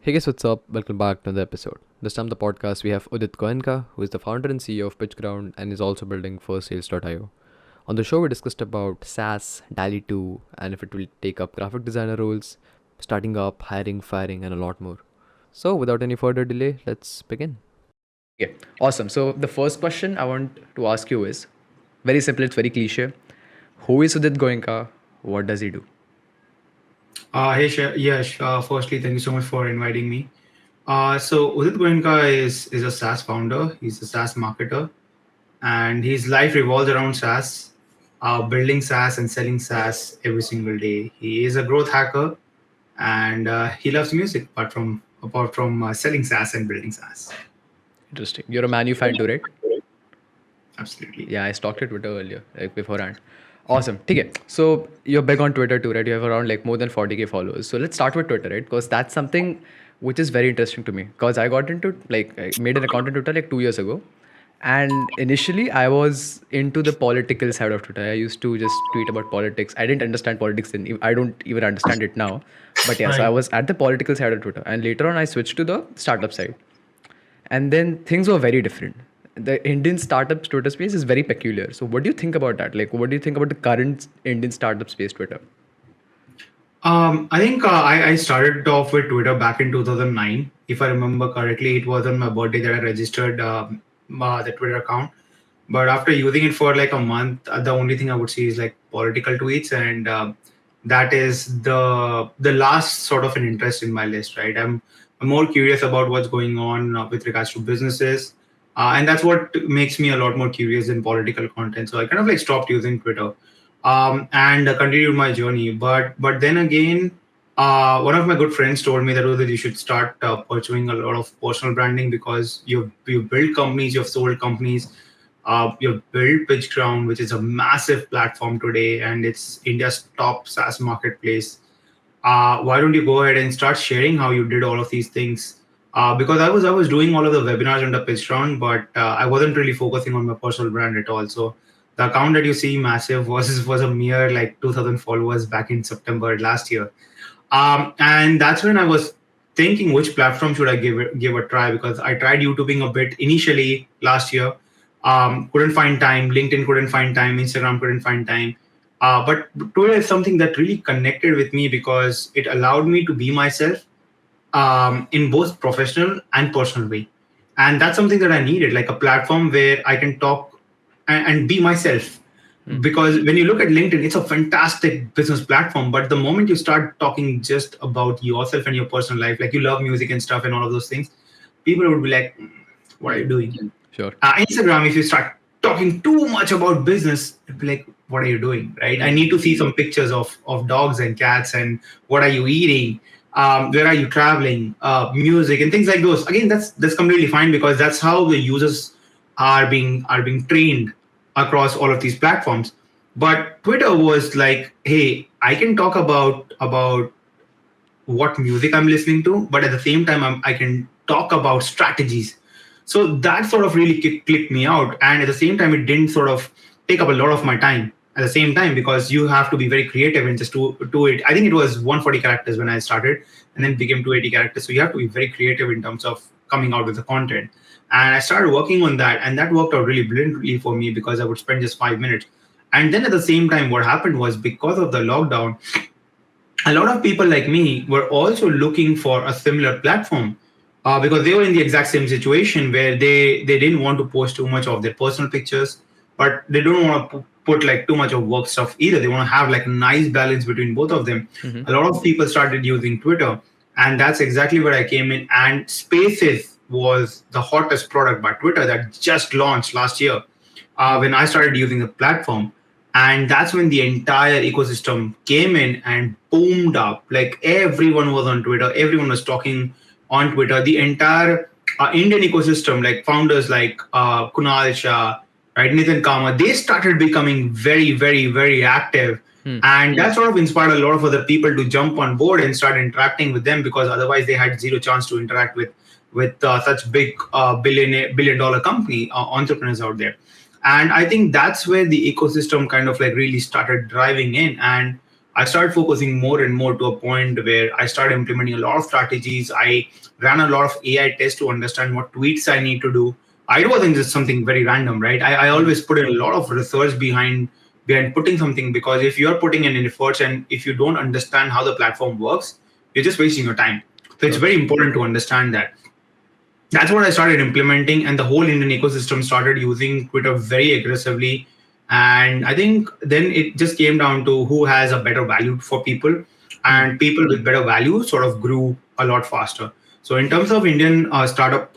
Hey guys, what's up? Welcome back to the episode. This time the podcast we have Udit Goenka, who is the founder and CEO of Pitchground and is also building firstsales.io. On the show we discussed about SaaS, DALL 2, and if it will take up graphic designer roles, starting up, hiring, firing, and a lot more. So without any further delay, let's begin. Okay, awesome. So the first question I want to ask you is very simple, it's very cliche. Who is Udit Goenka? What does he do? Yash. Firstly, thank you so much for inviting me. So Udit Goenka is a SaaS founder. He's a SaaS marketer, and his life revolves around SaaS, building SaaS and selling SaaS every single day. He is a growth hacker, and he loves music apart from selling SaaS and building SaaS. Interesting. You're a Man U fan too, right? Absolutely. Yeah, I stalked your Twitter earlier, like beforehand. Awesome. Okay. So you're big on Twitter too, right? You have around like more than 40K followers. So let's start with Twitter, right? Because that's something which is very interesting to me. Because I got into I made an account on Twitter like 2 years ago. And initially I was into the political side of Twitter. I used to just tweet about politics. I didn't understand politics then. I don't even understand it now. But yeah, so I Right. was at the political side of Twitter. And later on I switched to the startup side. And then things were very different. The Indian startup Twitter space is very peculiar. So what do you think about that? Like, what do you think about the current Indian startup space Twitter? I think I started off with Twitter back in 2009. If I remember correctly, it was on my birthday that I registered the Twitter account. But after using it for like a month, the only thing I would see is like political tweets, and that is the last sort of an interest in my list, right? I'm more curious about what's going on with regards to businesses, and that's what makes me a lot more curious than political content. So I kind of like stopped using Twitter, and continued my journey. But then again, one of my good friends told me that, oh, that you should start pursuing a lot of personal branding because you've built companies, you've sold companies, you've built Pitchground, which is a massive platform today, and it's India's top SaaS marketplace. Why don't you go ahead and start sharing how you did all of these things? Because I was doing all of the webinars under Pitchground, but I wasn't really focusing on my personal brand at all. So the account that you see massive was a mere like 2,000 followers back in September last year, and that's when I was thinking which platform should I give a try, because I tried YouTubing a bit initially last year. Couldn't find time. LinkedIn couldn't find time. Instagram couldn't find time. But Twitter is something that really connected with me because it allowed me to be myself in both professional and personal way, and that's something that I needed, like a platform where I can talk and be myself. Because when you look at LinkedIn, it's a fantastic business platform, but the moment you start talking just about yourself and your personal life, like you love music and stuff and all of those things, people would be like, what are you doing? Sure. Instagram, if you start talking too much about business, it'd be like, what are you doing, right? I need to see some pictures of dogs and cats, and what are you eating, where are you traveling, music and things like those. Again, that's completely fine, because that's how the users are being trained across all of these platforms. But Twitter was like, hey, I can talk about what music I'm listening to, but at the same time, I can talk about strategies. So that sort of really clicked me out. And at the same time, it didn't sort of take up a lot of my time at the same time, because you have to be very creative and just do it. I think it was 140 characters when I started, and then became 280 characters. So you have to be very creative in terms of coming out with the content. And I started working on that, and that worked out really brilliantly for me because I would spend just 5 minutes. And then at the same time, what happened was, because of the lockdown, a lot of people like me were also looking for a similar platform, because they were in the exact same situation where they didn't want to post too much of their personal pictures, but they don't want to put like too much of work stuff either. They want to have like a nice balance between both of them. A lot of people started using Twitter, and that's exactly where I came in. And Spaces was the hottest product by Twitter that just launched last year, when I started using the platform. And that's when the entire ecosystem came in and boomed up. Like everyone was on Twitter, everyone was talking on Twitter. The entire Indian ecosystem, like founders like Kunal Shah, right, Nitin Kama, they started becoming very, very, very active. And that sort of inspired a lot of other people to jump on board and start interacting with them, because otherwise they had zero chance to interact with such big billion dollar company entrepreneurs out there. And I think that's where the ecosystem kind of like really started driving in. And I started focusing more and more to a point where I started implementing a lot of strategies. I ran a lot of AI tests to understand what tweets I need to do. I wasn't just something very random, right? I always put in a lot of research behind putting something, because if you're putting in efforts and if you don't understand how the platform works, you're just wasting your time. So it's very important to understand that. That's what I started implementing, and the whole Indian ecosystem started using Twitter very aggressively. And I think then it just came down to who has a better value for people, and people with better value sort of grew a lot faster. So in terms of Indian startup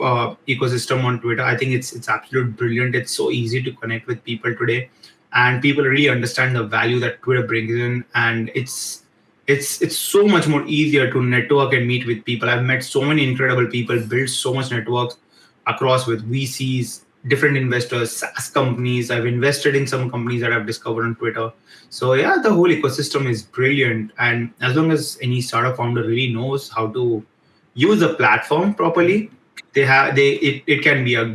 ecosystem on Twitter, I think it's absolutely brilliant. It's so easy to connect with people today, and people really understand the value that Twitter brings in, and it's so much more easier to network and meet with people. I've met so many incredible people, built so much networks across with VCs, different investors, SaaS companies. I've invested in some companies that I've discovered on Twitter. So yeah, the whole ecosystem is brilliant. And as long as any startup founder really knows how to use the platform properly, it can be a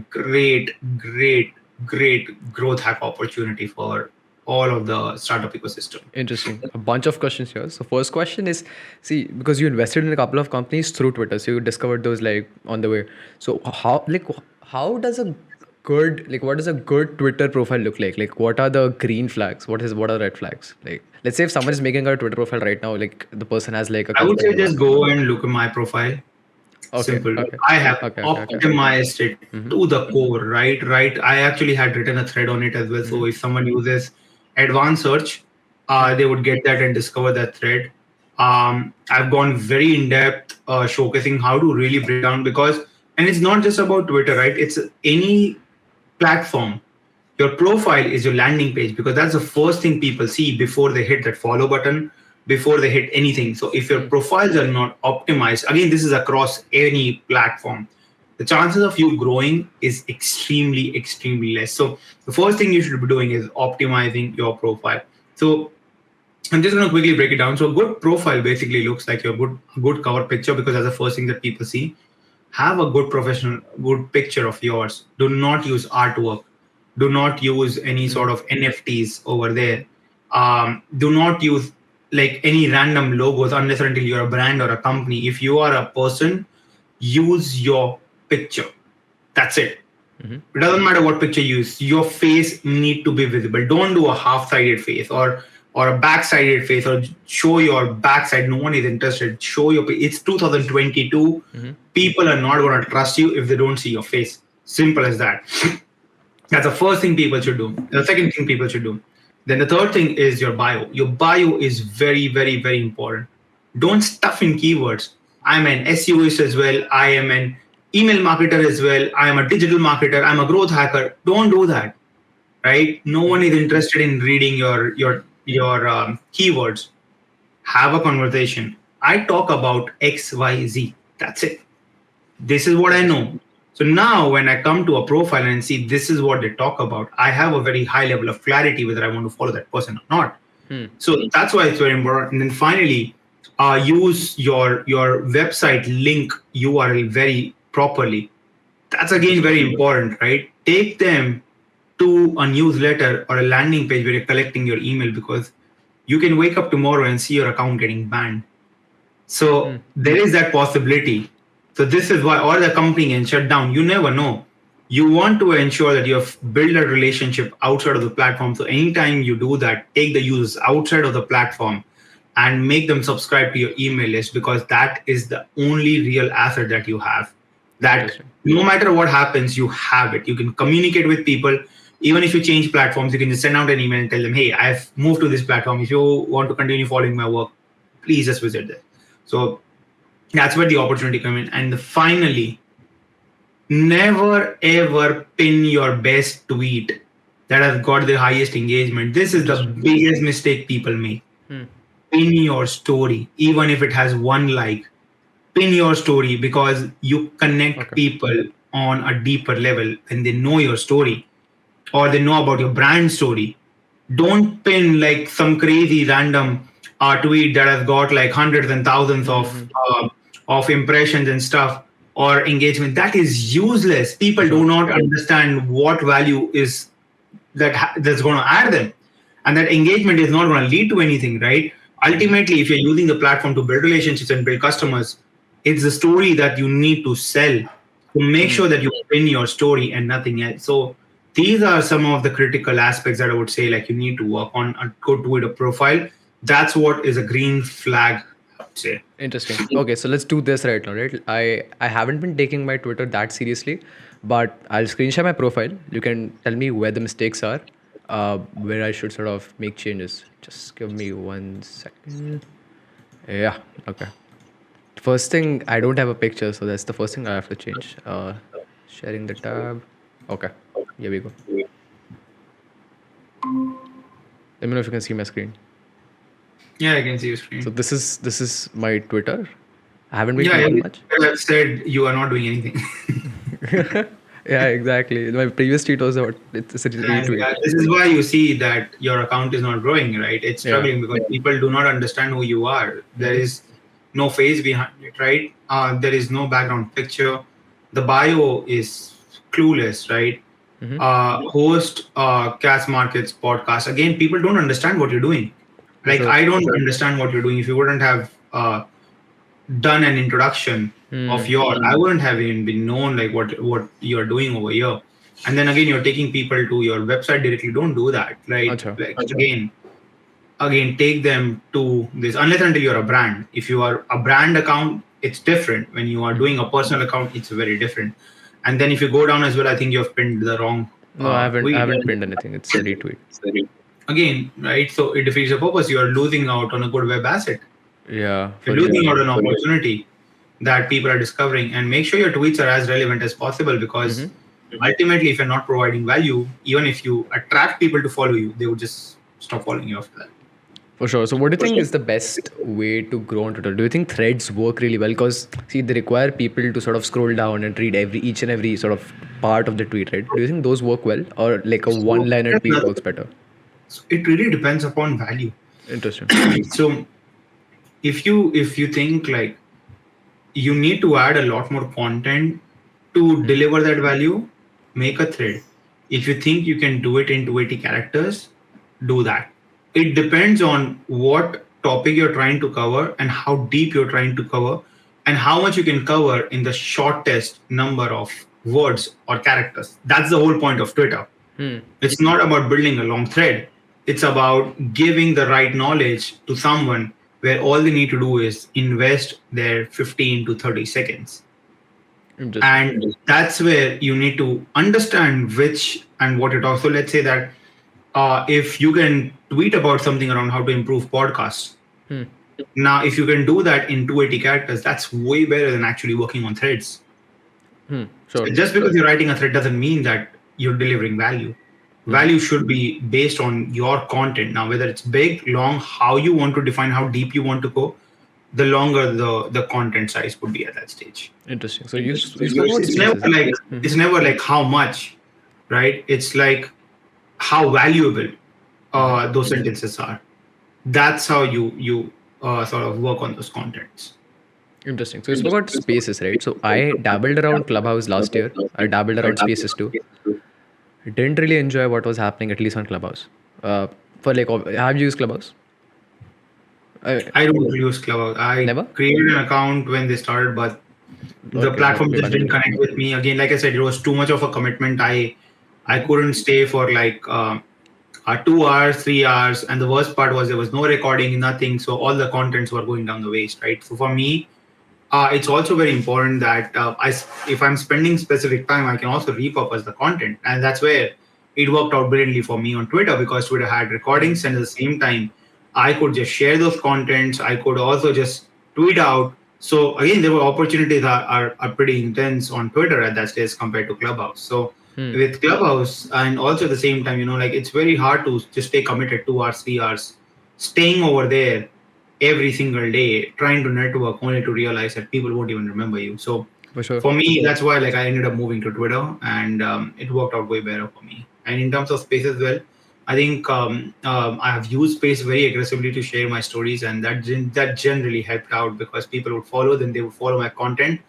great growth hack opportunity for all of the startup ecosystem. Interesting. A bunch of questions here. So first question is, see, because you invested in a couple of companies through Twitter, so you discovered those like on the way. So how does a what does a good Twitter profile look like? Like what are the green flags? What are red flags? Like let's say if someone is making a Twitter profile right now, like the person has like a I would say company. just go and look at my profile. Simple. I have optimized it to the core, right? I actually had written a thread on it as well. So if someone uses advanced search, they would get that and discover that thread. I've gone very in depth, showcasing how to really break down, and it's not just about Twitter, right? It's any platform. Your profile is your landing page, because that's the first thing people see before they hit that follow button, before they hit anything. So if your profiles are not optimized, again, this is across any platform, the chances of you growing is extremely less. So the first thing you should be doing is optimizing your profile. So I'm just going to quickly break it down. So a good profile basically looks like your good cover picture, because that's the first thing that people see. Have a good picture of yours. Do not use artwork. Do not use any sort of NFTs over there. Do not use like any random logos unless or until you're a brand or a company. If you are a person, use your picture. That's it. It doesn't matter what picture you use. Your face need to be visible. Don't do a half-sided face or a back-sided face, or show your backside. No one is interested. Show your. It's 2022. People are not going to trust you if they don't see your face. Simple as that. That's the first thing people should do. The second thing people should do. Then the third thing is your bio. Your bio is very important. Don't stuff in keywords. I'm an SEOist as well. I am an email marketer as well. I am a digital marketer. I'm a growth hacker. Don't do that, right? No one is interested in reading your keywords. Have a conversation. I talk about XYZ. That's it. This is what I know. So now when I come to a profile and see this is what they talk about, I have a very high level of clarity whether I want to follow that person or not. So that's why it's very important. And then finally, use your website link URL very properly. That's again very important, right? Take them to a newsletter or a landing page where you're collecting your email, because you can wake up tomorrow and see your account getting banned. So there is that possibility. So this is why all the company can shut down. You never know. You want to ensure that you have built a relationship outside of the platform. So anytime you do that, take the users outside of the platform and make them subscribe to your email list, because that is the only real asset that you have. That no matter what happens, you have it. You can communicate with people. Even if you change platforms, you can just send out an email and tell them, hey, I've moved to this platform. If you want to continue following my work, please just visit there. So that's where the opportunity comes in. And finally, never ever pin your best tweet that has got the highest engagement. This is the biggest mistake people make. Pin your story, even if it has one like. Pin your story, because you connect people on a deeper level and they know your story or they know about your brand story. Don't pin like some crazy random tweet that has got like hundreds and thousands of impressions and stuff or engagement. That is useless. People do not understand what value is that's going to add them, and that engagement is not going to lead to anything, right? Ultimately, if you're using the platform to build relationships and build customers, it's the story that you need to sell to make sure that you win your story and nothing else. So these are some of the critical aspects that I would say like you need to work on a good Twitter profile. That's what is a green flag, I would say. Interesting. Okay, so let's do this right now, right? I haven't been taking my Twitter that seriously, but I'll screen share my profile. You can tell me where the mistakes are, where I should sort of make changes. Just give me 1 second. Yeah. Okay. First thing, I don't have a picture, so that's the first thing I have to change. Sharing the tab. Okay. Here we go. Let me know if you can see my screen. Yeah, I can see your screen. So this is my Twitter. I haven't been Yeah, tweeting you much. have said you are not doing anything. Yeah, exactly. My previous tweet was about it's a And retweet. this is why you see that your account is not growing, right? It's Yeah. struggling because people do not understand who you are. There is no face behind it, right? There is no background picture. The bio is clueless, right? Host Cash Markets podcast. Again, people don't understand what you're doing. For Like sure. I don't understand what you're doing. If you wouldn't have done an introduction of your, I wouldn't have even been known like what you're doing over here. And then again, you're taking people to your website directly. Don't do that, right? Acha. Like again, take them to this unless until you're a brand. If you are a brand account, it's different. When you are doing a personal account, it's very different. And then if you go down as well, I think you have pinned the wrong No, I haven't. I tweet. haven't pinned anything. It's a retweet. Again, right? So it defeats the purpose. You are losing out on a good web asset. Yeah, You're for losing sure. out on an opportunity that people are discovering. And make sure your tweets are as relevant as possible because ultimately, if you're not providing value, even if you attract people to follow you, they would just stop following you after that. For sure. So, what do you think is the best way to grow on Twitter? Do you think threads work really well? Because see, they require people to sort of scroll down and read each and every sort of part of the tweet, right? Do you think those work well, or like a one-liner tweet works better? So it really depends upon value. Interesting. So if you think like you need to add a lot more content to deliver that value, make a thread. If you think you can do it in 280 characters, do that. It depends on what topic you're trying to cover and how deep you're trying to cover and how much you can cover in the shortest number of words or characters. That's the whole point of Twitter. It's not about building a long thread. It's about giving the right knowledge to someone where all they need to do is invest their 15 to 30 seconds. Interesting. And that's where you need to understand which and what it also. Let's say that if you can tweet about something around how to improve podcasts. Now, if you can do that in 280 characters, that's way better than actually working on threads. Sure. Just because you're writing a thread doesn't mean that you're delivering value. Value should be based on your content. Now, whether it's big, long, how you want to define how deep you want to go, the longer the content size would be at that stage. Interesting. So you spoke about It's never spaces. like it's never like how much, right? It's like how valuable those sentences are. That's how you sort of work on those contents. Interesting. So you spoke about spaces, right? So I dabbled around Clubhouse last year. I dabbled around spaces too. Didn't really enjoy what was happening, at least on Clubhouse. For like, have you used Clubhouse? I don't use Clubhouse. I Never? created an account when they started, but the Okay, platform okay, just didn't continue. connect with me. Again, like I said, it was too much of a commitment. I couldn't stay for like 2 hours, 3 hours, and the worst part was there was no recording, nothing. So all the contents were going down the waste, right? So for me, it's also very important that if I'm spending specific time, I can also repurpose the content, and that's where it worked out brilliantly for me on Twitter because Twitter had recordings, and at the same time, I could just share those contents. I could also just tweet out. So again, there were opportunities are pretty intense on Twitter at that stage compared to Clubhouse. So with Clubhouse, and also at the same time, like it's very hard to just stay committed 2 hours, 3 hours, staying over there every single day trying to network only to realize that people won't even remember you. So For sure. for me, that's why like I ended up moving to Twitter, and it worked out way better for me. And in terms of space as well, I think I have used space very aggressively to share my stories, and that generally helped out because people would follow, then they would follow my content.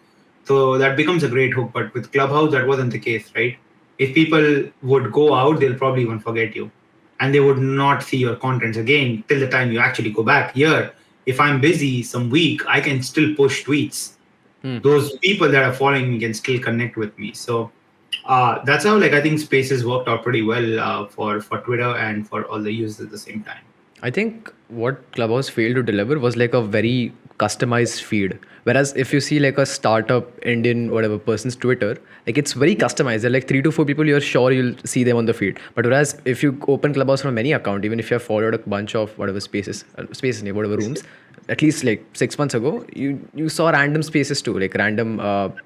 So that becomes a great hook. But with Clubhouse, that wasn't the case, right? If people would go out, they'll probably even forget you. and they would not see your contents again till the time you actually go back. Here, if I'm busy some week, I can still push tweets. Those people that are following me can still connect with me. So that's how, like, I think Spaces worked out pretty well for Twitter and for all the users at the same time. I think what Clubhouse failed to deliver was like a very customized feed. Whereas if you see like a startup Indian whatever person's Twitter, like it's very customized. There are like 3 to 4 people you're sure you'll see them on the feed. But whereas if you open Clubhouse from any account, even if you have followed a bunch of whatever spaces, whatever rooms, at least like 6 months ago, you saw random spaces too, like random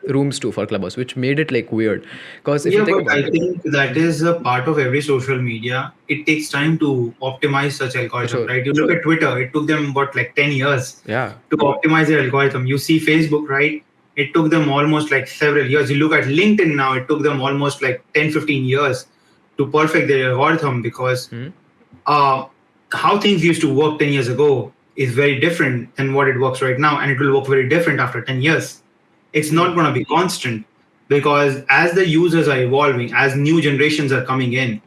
rooms too for Clubhouse, which made it like weird. Because if you Yeah, think but about I it, think that is a part of every social media. It takes time to optimize such for algorithms, sure, right? You look at Twitter, it took them what, like 10 years yeah, to optimize their algorithm. You see Facebook, right? It took them almost like several years. You look at LinkedIn now, it took them almost like 10, 15 years to perfect their algorithm because uh, how things used to work 10 years ago is very different than what it works right now, and it will work very different after 10 years. It's not going to be constant because as the users are evolving, as new generations are coming in,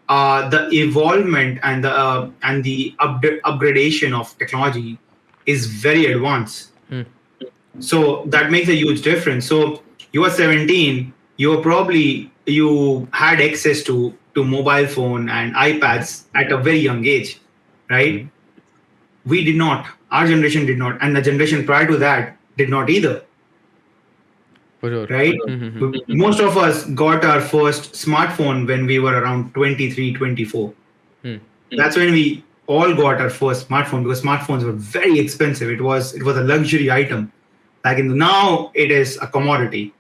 the evolvement and the upgradation of technology is very advanced. So that makes a huge difference. So you are 17, you had access to mobile phone and iPads at a very young age, right? We did not. Our generation did not, and the generation prior to that did not either, for sure. right? Most of us got our first smartphone when we were around 23, 24. That's when we all got our first smartphone because smartphones were very expensive. It was a luxury item. Now it is a commodity.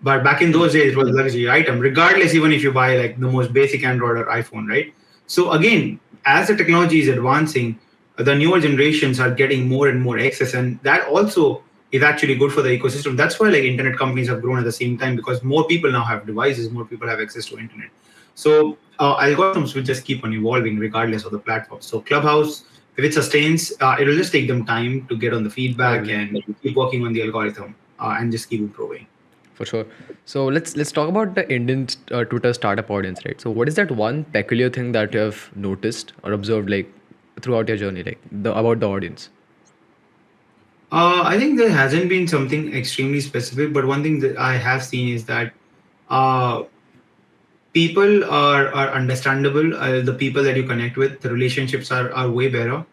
But back in those days, it was a luxury item, regardless, even if you buy like the most basic Android or iPhone, right? So again, as the technology is advancing, the newer generations are getting more and more access, and that also is actually good for the ecosystem. That's why like internet companies have grown at the same time because more people now have devices, more people have access to internet. So algorithms will just keep on evolving regardless of the platform. So Clubhouse, if it sustains, it'll just take them time to get on the feedback Probably. and keep working on the algorithm and just keep improving. For sure. So let's talk about the Indian Twitter startup audience, right? So what is that one peculiar thing that you have noticed or observed like throughout your journey, like about the audience? I think there hasn't been something extremely specific, but one thing that I have seen is that uh, people are understandable. The people that you connect with, the relationships are way better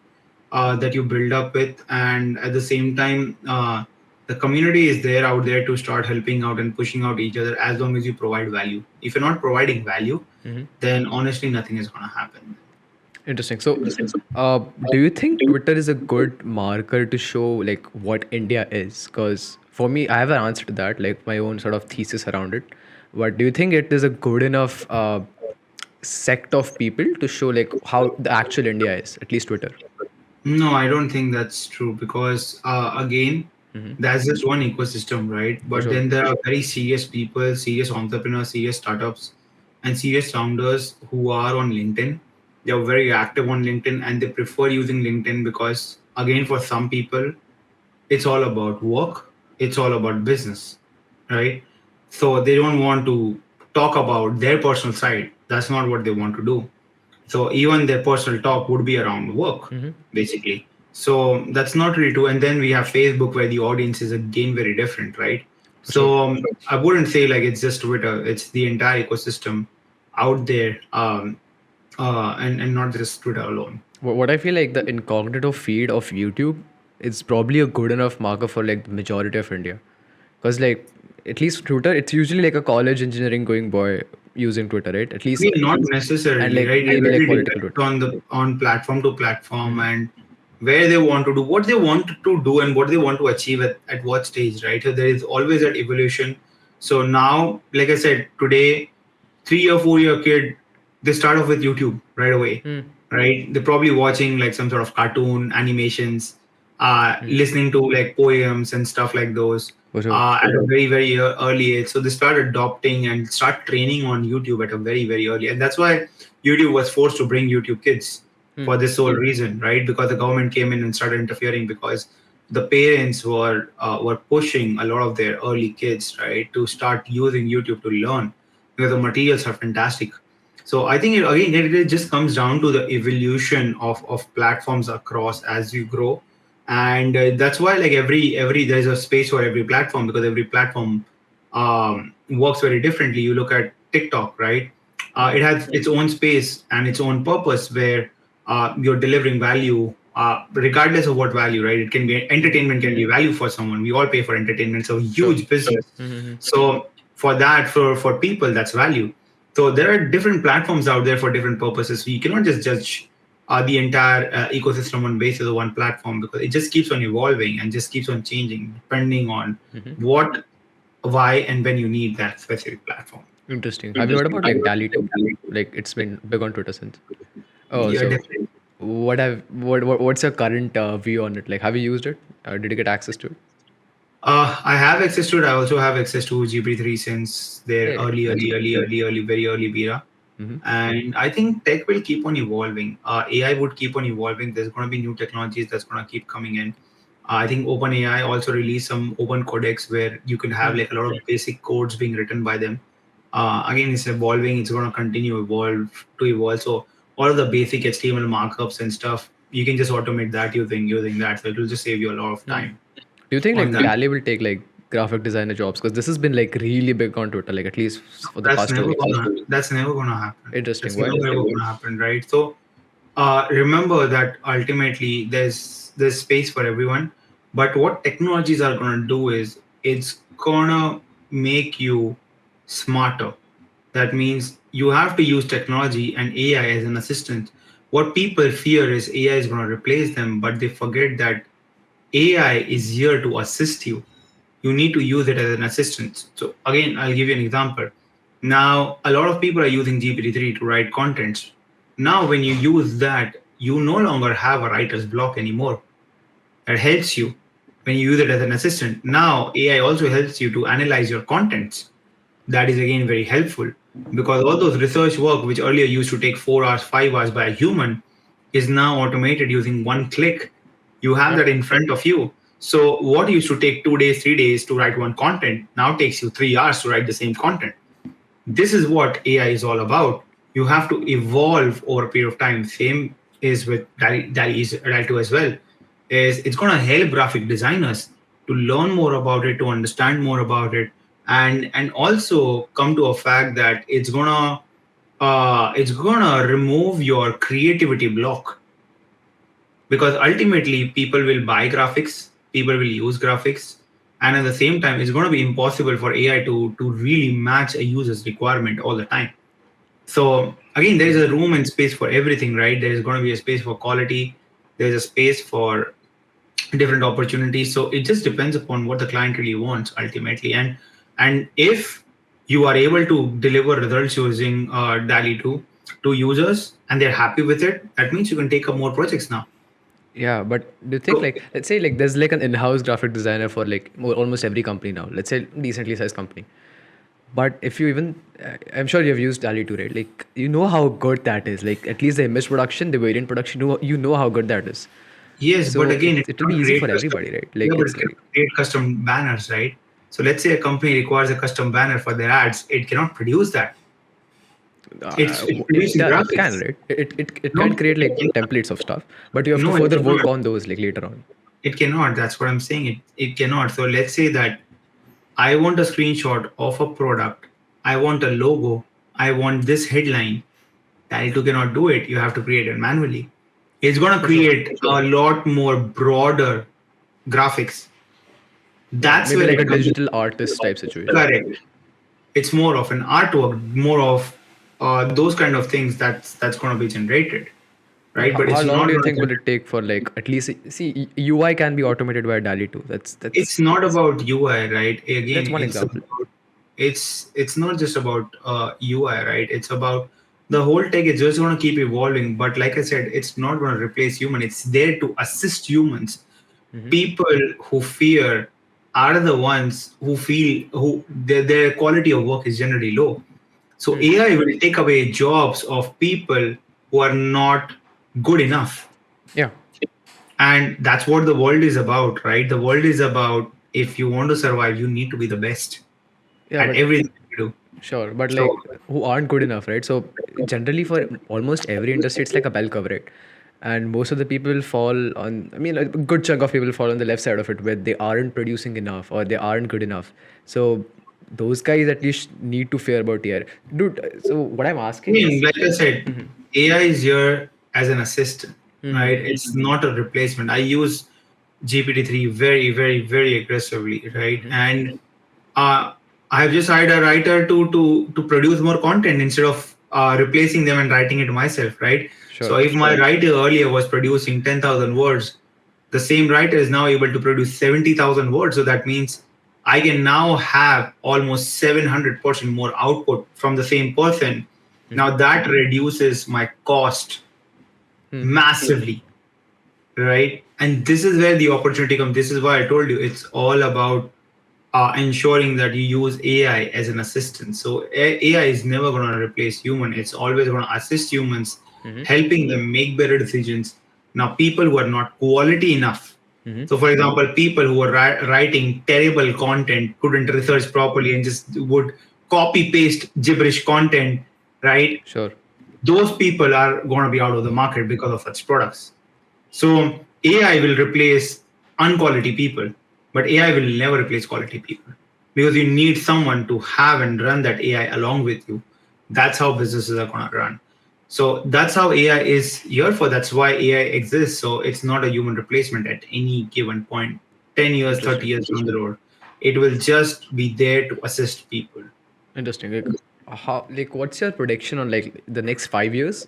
that you build up with, and at the same time, the community is there out there to start helping out and pushing out each other as long as you provide value. If you're not providing value, then honestly nothing is going to happen. Interesting. So, do you think Twitter is a good marker to show like what India is? Because for me, I have an answer to that, like my own sort of thesis around it. But do you think it is a good enough sect of people to show like how the actual India is, at least Twitter? No, I don't think that's true because again, that's just one ecosystem, right? For But sure. then there are very serious people, serious entrepreneurs, serious startups, and serious founders who are on LinkedIn. They are very active on LinkedIn and they prefer using LinkedIn because, again, for some people, it's all about work, it's all about business, right? So they don't want to talk about their personal side. That's not what they want to do. So even their personal talk would be around work, basically. So that's not really true. And then we have Facebook where the audience is again very different, right? For sure. So I wouldn't say like it's just Twitter, it's the entire ecosystem out there, and not just Twitter alone. What I feel like the incognito feed of YouTube is probably a good enough marker for like the majority of India, because like at least Twitter, it's usually like a college engineering going boy using Twitter, right? At I least, mean, not and necessarily, like right? It maybe like really political depends Twitter. on platform to platform and where they want to do, what they want to do, and what they want to achieve at what stage, right? So there is always that evolution. So now, like I said, today, 3 or 4 year kid, they start off with YouTube right away, right? They're probably watching like some sort of cartoon animations, listening to like poems and stuff like those For sure. at a very very early age. So they start adopting and start training on YouTube at a very very early, and that's why YouTube was forced to bring YouTube Kids for this sole reason, right? Because the government came in and started interfering because the parents were pushing a lot of their early kids, right, to start using YouTube to learn because the materials are fantastic. So I think it just comes down to the evolution of platforms across as you grow, and that's why like every there's a space for every platform, because every platform works very differently. You look at TikTok, right? It has its own space and its own purpose where you're delivering value. Regardless of what value, right? It can be entertainment, can be value for someone. We all pay for entertainment, so Sure. huge business. Mm-hmm. So for that, for people, that's value. So there are different platforms out there for different purposes. So you cannot just judge the entire ecosystem on basis of one platform, because it just keeps on evolving and just keeps on changing depending on Mm-hmm. what, why, and when you need that specific platform. Interesting. Have you heard about like DALL-E 2? Like it's been big on Twitter since. Oh, Yeah, so definitely. what's your current view on it? Like, have you used it? Did you get access to it? I have access to it. I also have access to GPT-3 since their Hey, that's cool. very early beta. Mm-hmm. And I think tech will keep on evolving. AI would keep on evolving. There's going to be new technologies that's going to keep coming in. I think OpenAI also released some open codex where you can have like a lot of basic codes being written by them. Again, it's evolving. It's going to continue to evolve. So all of the basic HTML markups and stuff, you can just automate that using that. So it will just save you a lot of time Do you think on like that. DALL-E will take like graphic designer jobs? Because this has been like really big on Twitter, like at least for the past 2 weeks. That's never gonna happen. Interesting. That's Why? never ever gonna happen, right? So remember that ultimately there's space for everyone, but what technologies are gonna do is it's gonna make you smarter. That means you have to use technology and AI as an assistant. What people fear is AI is gonna replace them, but they forget that AI is here to assist you. You need to use it as an assistant. So again, I'll give you an example. Now, a lot of people are using GPT-3 to write contents. Now, when you use that, you no longer have a writer's block anymore. That helps you when you use it as an assistant. Now, AI also helps you to analyze your contents. That is again very helpful, because all those research work, which earlier used to take 4 hours, 5 hours by a human, is now automated using one click. You have Yeah. that in front of you. So what used to take 2 days, 3 days to write one content now takes you 3 hours to write the same content. This is what AI is all about. You have to evolve over a period of time. Same is with DALL 2 as well. Is it's going to help graphic designers to learn more about it, to understand more about it, and also come to a fact that it's gonna remove your creativity block, because ultimately people will buy graphics, people will use graphics, and at the same time it's going to be impossible for AI to really match a user's requirement all the time. So again, there's a room and space for everything, right? There's going to be a space for quality, there's a space for different opportunities. So it just depends upon what the client really wants ultimately. And if you are able to deliver results using DALL-E 2 to users and they're happy with it, that means you can take up more projects now. Yeah, but do you think like let's say like there's like an in-house graphic designer for like almost every company now. Let's say decently sized company. But if you even, I'm sure you've used DALL-E 2, right? Like you know how good that is. Like at least the image production, the variant production, you know how good that is. Yes, but So again, it it it'll be cannot easy create for custom. everybody, right? Yeah, Like but it's it cannot like create custom banners, right? So let's say a company requires a custom banner for their ads, it cannot produce that. It's producing it can, graphics. right? It No, can create it like cannot. templates of stuff, but you have to No, it further work cannot. on those like later on. It cannot. That's what I'm saying. It cannot. So let's say that I want a screenshot of a product. I want a logo. I want this headline. Tally2 cannot do it. You have to create it manually. It's going to For sure. create a lot more broader graphics. Yeah, That's maybe where like a it comes. digital artist type situation. Correct. It's more of an artwork, more of those kind of things that's going to be generated, But right? But how it's long not do you going to think will generate. it take for like at least see UI can be automated by DALL-E 2. It's not about UI, right? That's Again, one example. it's not just about UI, right? It's about the whole tech is just going to keep evolving. But like I said, it's not going to replace human. It's there to assist humans. Hmm. People who fear are the ones who feel who their quality of work is generally low. So AI will take away jobs of people who are not good enough. Yeah, And that's what the world is about, right? The world is about, if you want to survive, you need to be the best yeah, at but everything you do. Sure, but like So who aren't good enough, right? So generally for almost every industry, it's like a bell curve, right? And most of the people fall on, I mean, a good chunk of people fall on the left side of it where they aren't producing enough or they aren't good enough. So those guys at least need to fear about AI. Dude, so what I'm I asking mean, is, like I said, AI is here as an assistant, right? mm-hmm, It's not a replacement. I use GPT-3 very, very, very aggressively, right? mm-hmm, And uh, I have just hired a writer to produce more content instead of replacing them and writing it myself, right? So sure, if my writer earlier was producing 10,000 words, the same writer is now able to produce 70,000 words. So that means I can now have almost 700% more output from the same person. mm-hmm, Now that reduces my cost massively, right? And this is where the opportunity comes. This is why I told you it's all about ensuring that you use AI as an assistant. So AI is never going to replace human. It's always going to assist humans, mm-hmm, helping them make better decisions. Now, people who are not quality enough. mm-hmm, So, for example, people who are writing terrible content, couldn't research properly, and just would copy paste gibberish content, right? sure, Those people are going to be out of the market because of such products. So AI will replace unquality people, but AI will never replace quality people because you need someone to have and run that AI along with you. That's how businesses are going to run. So that's how AI is here for. That's why AI exists. So it's not a human replacement at any given point, 10 years, 30 interesting. years down the road. It will just be there to assist people. Interesting. Like, how, like, what's your prediction on like the next 5 years?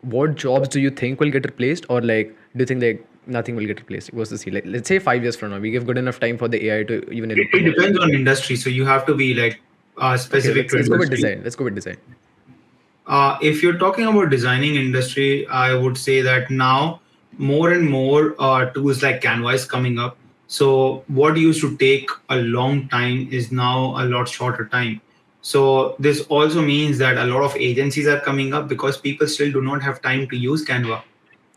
What jobs do you think will get replaced, or like, do you think like nothing will get replaced? What's the see? Like, let's say 5 years from now, we give good enough time for the AI to even It evolve. depends on industry. So you have to be like Okay, specific let's to let's go with industry. design. Let's go with design. If you're talking about designing industry, I would say that now more and more tools like Canva is coming up. So what used to take a long time is now a lot shorter time. So this also means that a lot of agencies are coming up because people still do not have time to use Canva.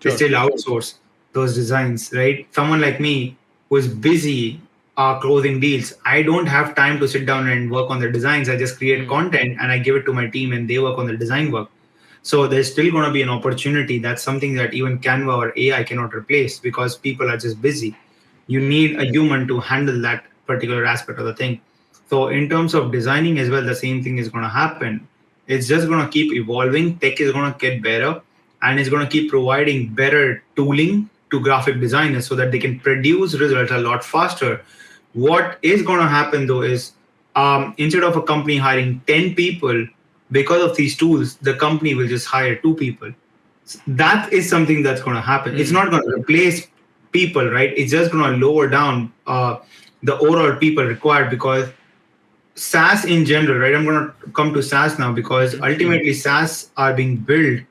They Sure. still outsource those designs, right? Someone like me who is busy closing deals, I don't have time to sit down and work on the designs. I just create Hmm. content and I give it to my team and they work on the design work. So there's still going to be an opportunity. That's something that even Canva or AI cannot replace because people are just busy. You need a human to handle that particular aspect of the thing. So in terms of designing as well, the same thing is going to happen. It's just going to keep evolving. Tech is going to get better and it's going to keep providing better tooling to graphic designers so that they can produce results a lot faster. What is going to happen though is instead of a company hiring 10 people, because of these tools, the company will just hire 2 people. That is something that's going to happen. It's Hmm. not going to replace people, right? It's just going to lower down the overall people required because SaaS in general, right? I'm going to come to SaaS now because Hmm. ultimately SaaS are being built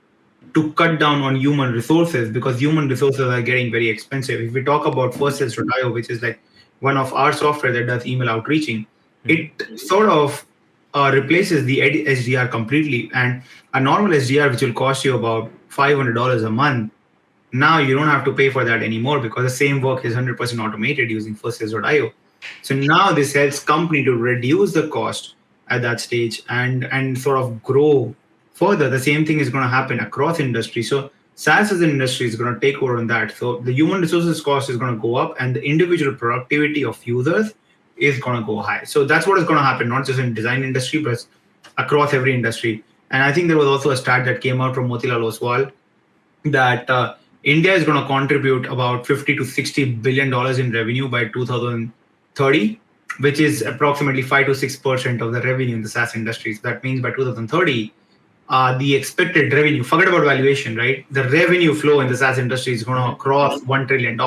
to cut down on human resources because human resources are getting very expensive. If we talk about firstsales.io, which is like one of our software that does email outreaching, Hmm. it sort of replaces the SDR completely. And a normal SDR, which will cost you about $500 a month, now you don't have to pay for that anymore because the same work is 100% automated using firstsales.io. So now this helps company to reduce the cost at that stage and sort of grow further. The same thing is going to happen across industry. So SaaS as an industry is going to take over on that. So the human resources cost is going to go up and the individual productivity of users is going to go high. So that's what is going to happen, not just in design industry, but across every industry. And I think there was also a stat that came out from Motilal Oswal that India is going to contribute about 50 to 60 billion dollars in revenue by 2030, which is approximately 5 to 6% of the revenue in the SaaS industry. So that means by 2030, the expected revenue, forget about valuation, right? The revenue flow in the SaaS industry is going to cross $1 trillion.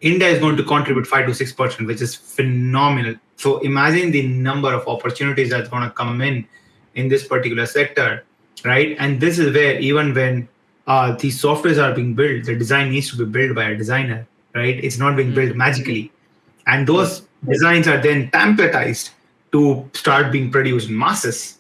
India is going to contribute 5 to 6%, which is phenomenal. So imagine the number of opportunities that's going to come in this particular sector, right? And this is where even when these softwares are being built, the design needs to be built by a designer, right? It's not being built magically, and True. those designs are then templatized to start being produced in masses.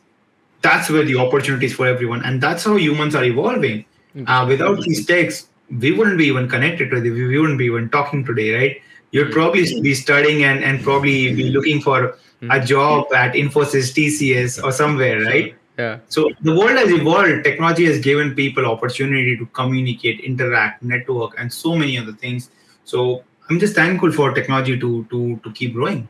That's where the opportunities for everyone, and that's how humans are evolving. Interesting. Without these techs, we wouldn't be even connected to it. We wouldn't be even talking today, right? You'd probably be studying and probably be looking for a job at Infosys, TCS, or somewhere, Sure. right? Yeah. So the world has evolved. Technology has given people opportunity to communicate, interact, network, and so many other things. So I'm just thankful for technology to keep growing.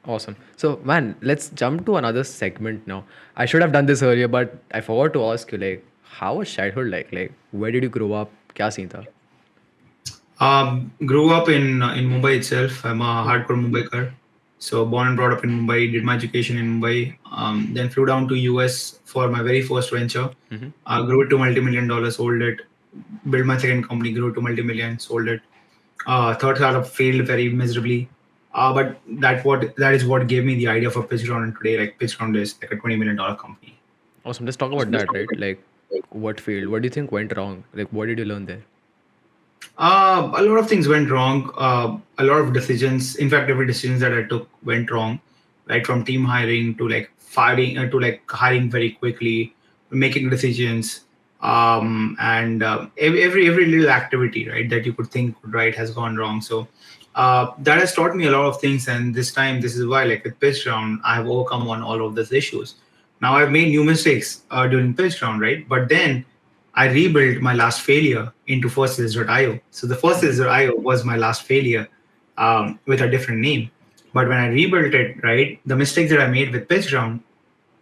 Awesome. So, man, let's jump to another segment now. I should have done this earlier, but I forgot to ask you, like, how was childhood like? Like, where did you grow up? Kya scene tha? Grew up in Mumbai itself. I'm a hardcore Mumbaiker. So born and brought up in Mumbai. Did my education in Mumbai. Then flew down to US for my very first venture. Grew it to multi-million-dollar. Sold it. Built my second company. Grew it to multi-million. Sold it. Third startup failed very miserably. But that is what gave me the idea for Pitchground. And today, like Pitchground is like a $20 million company. Awesome. Let's talk about that, right? Like, what failed? What do you think went wrong? Like, what did you learn there? A lot of things went wrong. A lot of decisions, in fact, every decision that I took went wrong. Right from team hiring to like firing to like hiring very quickly, making decisions, and every little activity, right, that you could think right has gone wrong. So that has taught me a lot of things. And this time, this is why, like with pitch round, I've overcome on all of those issues. Now I've made new mistakes during pitch round, right? But then I rebuilt my last failure into firstsales.io. So the firstsales.io was my last failure with a different name. But when I rebuilt it, right, the mistakes that I made with Pitchground,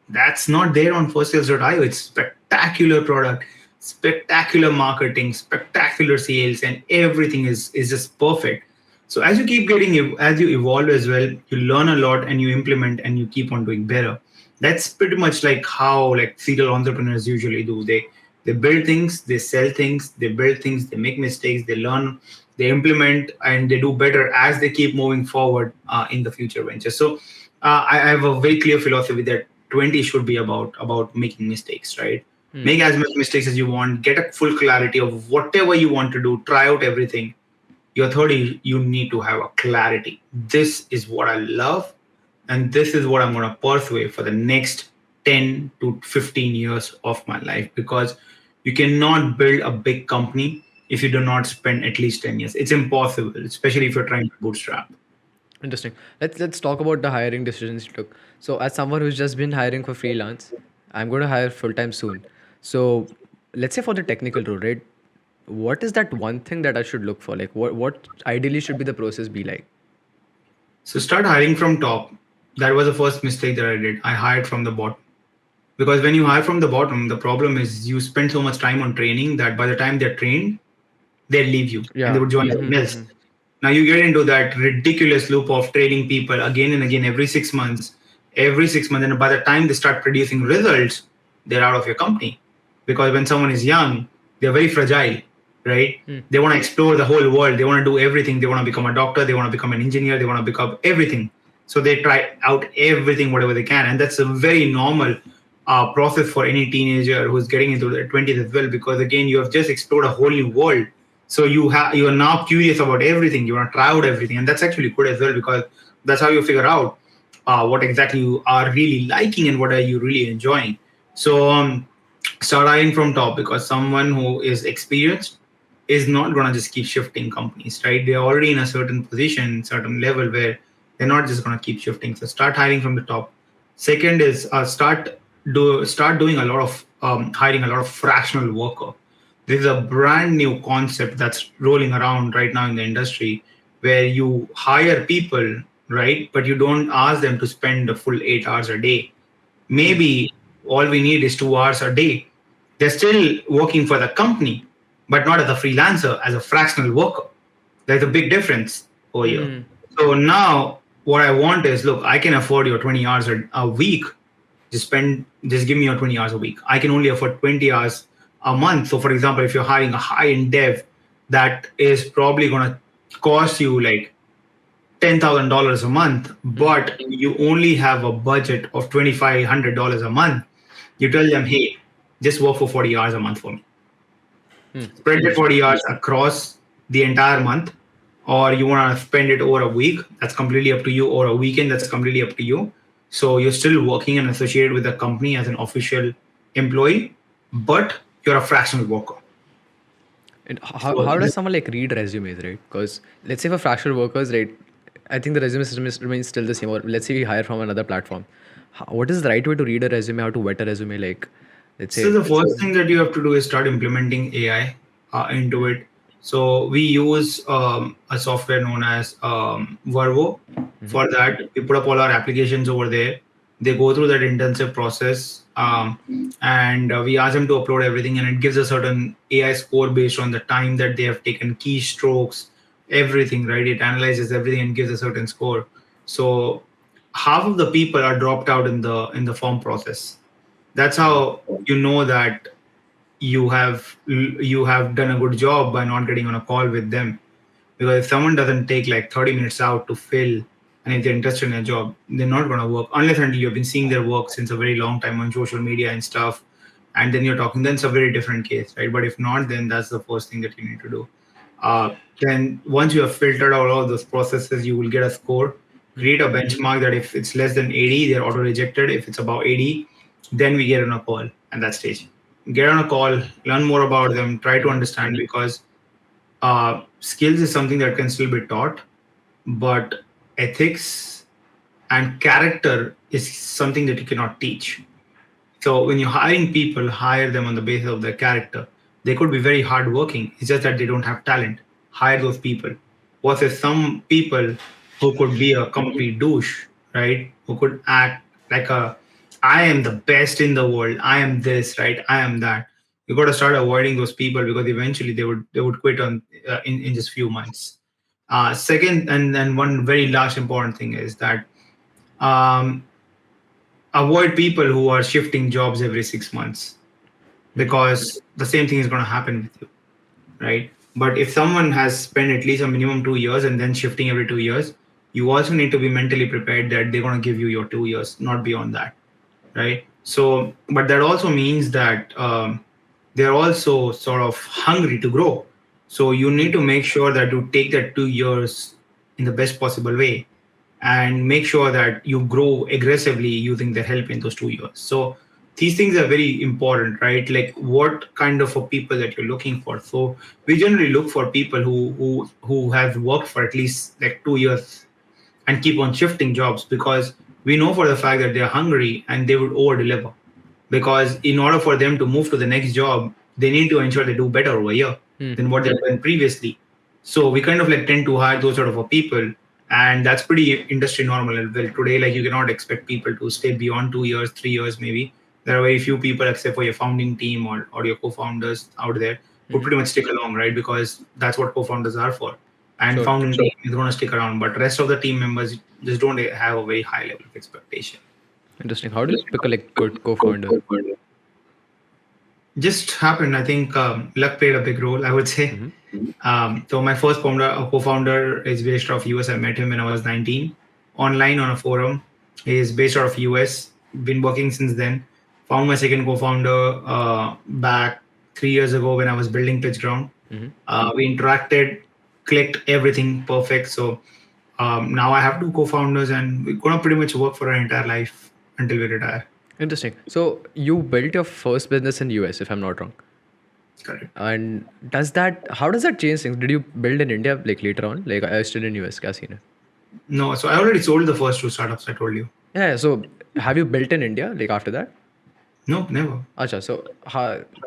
that's not there on firstsales.io. It's spectacular product, spectacular marketing, spectacular sales, and everything is just perfect. So as you keep getting, as you evolve as well, you learn a lot and you implement and you keep on doing better. That's pretty much like how like serial entrepreneurs usually do. They build things, they sell things, they build things, they make mistakes, they learn, they implement, and they do better as they keep moving forward in the future ventures. So I have a very clear philosophy that 20 should be about making mistakes, right? Make as much mistakes as you want, get a full clarity of whatever you want to do, try out everything. Your 30, you need to have a clarity. This is what I love, and this is what I'm going to pursue for the next 10 to 15 years of my life, because you cannot build a big company if you do not spend at least 10 years. It's impossible, especially if you're trying to bootstrap. Interesting. Let's talk about the hiring decisions you took. So, as someone who's just been hiring for freelance, I'm going to hire full time soon. So, let's say for the technical role, right? What is that one thing that I should look for? Like, what ideally should be the process be like? So start hiring from top. That was the first mistake that I did. I hired from the bottom. Because when you hire from the bottom, the problem is you spend so much time on training that by the time they're trained, they'll leave you and they Yeah. would join someone else. Now you get into that ridiculous loop of training people again and again every 6 months, and by the time they start producing results, they're out of your company. Because when someone is young, they're very fragile, right? They want to explore the whole world. They want to do everything. They want to become a doctor. They want to become an engineer. They want to become everything. So they try out everything, whatever they can, and that's a very normal process for any teenager who's getting into their 20s as well. Because again, you have just explored a whole new world, so you are now curious about everything. You want to try out everything, and that's actually good as well, because that's how you figure out what exactly you are really liking and what are you really enjoying. So start eyeing from top, because someone who is experienced is not going to just keep shifting companies, right? They're already in a certain position, certain level where they're not just going to keep shifting. So start hiring from the top. Second is start doing a lot of hiring a lot of fractional worker. This is a brand new concept that's rolling around right now in the industry, where you hire people, right, but you don't ask them to spend the full 8 hours a day. Maybe all we need is 2 hours a day. They're still working for the company, but not as a freelancer, as a fractional worker. There's a big difference over here. So now what I want is, look, I can afford your 20 hours a week. Just give me your 20 hours a week. I can only afford 20 hours a month. So for example, if you're hiring a high-end dev, that is probably going to cost you like $10,000 a month, but you only have a budget of $2,500 a month. You tell them, hey, just work for 40 hours a month for me. Spread the 40 hours across the entire month, or you want to spend it over a week, that's completely up to you, or a weekend, that's completely up to you. So you're still working and associated with the company as an official employee, but you're a fractional worker. And how does someone like read resumes, right? Because let's say for fractional workers, right, I think the resume system remains still the same. Or let's say we hire from another platform. What is the right way to read a resume? How to vet a resume? Like, let's So say, the first thing that you have to do is start implementing AI into it. So we use a software known as Vervo. Mhm. For that, we put up all our applications over there. They go through that intensive process, and we ask them to upload everything, and it gives a certain AI score based on the time that they have taken, keystrokes, everything. Right? It analyzes everything and gives a certain score. So half of the people are dropped out in the form process. That's how you know that you have done a good job by not getting on a call with them. Because if someone doesn't take like 30 minutes out to fill, and if they're interested in a job, they're not going to work unless until you've been seeing their work since a very long time on social media and stuff, and then you're talking, then it's a very different case, right? But if not, then that's the first thing that you need to do. Then once you have filtered out all those processes, you will get a score. Create a benchmark that if it's less than 80, they're auto rejected. If it's about 80, then we get on a call at that stage. Get on a call, learn more about them, try to understand, because skills is something that can still be taught, but ethics and character is something that you cannot teach. So when you're hiring people, hire them on the basis of their character. They could be very hardworking. It's just that they don't have talent. Hire those people. Versus some people who could be a complete douche, right? Who could act like I am the best in the world. I am this, right? I am that. You got to start avoiding those people, because eventually they would quit on in just few months. Second, and one very last important thing is that um, avoid people who are shifting jobs every 6 months, because the same thing is going to happen with you, right? But if someone has spent at least a minimum 2 years and then shifting every 2 years, you also need to be mentally prepared that they're going to give you your 2 years, not beyond that, right? So, but that also means that they're also sort of hungry to grow. So you need to make sure that you take that 2 years in the best possible way, and make sure that you grow aggressively using their help in those 2 years. So these things are very important, right? Like what kind of a people that you're looking for. So we generally look for people who have worked for at least like 2 years and keep on shifting jobs, because we know for the fact that they're hungry and they would over deliver. Because in order for them to move to the next job, they need to ensure they do better over here than what they've done previously. So we kind of like tend to hire those sort of a people, and that's pretty industry normal as well. Today, like you cannot expect people to stay beyond 2 years, 3 years maybe. There are very few people, except for your founding team or your co-founders out there, who pretty much stick along, right? Because that's what co-founders are for. And Sure. founding team is going to stick around, but rest of the team members just don't have a very high level of expectation. Interesting. How do you pick a like good co-founder? Just happened. I think luck played a big role, I would say. So my first co-founder is based out of US. I met him when I was 19, online on a forum. He is based out of US. Been working since then. Found my second co-founder back 3 years ago when I was building Pitchground. We interacted, clicked, everything perfect. So now I have two co-founders, and we're gonna pretty much work for our entire life until we retire. Interesting. So you built your first business in US, if I'm not wrong. Correct. And how does that change things? Did you build in India like later on? Like I was still in US, kya scene hai? No, so I already sold the first two startups I told you. Yeah. So have you built in India like after that? No, never. Acha, so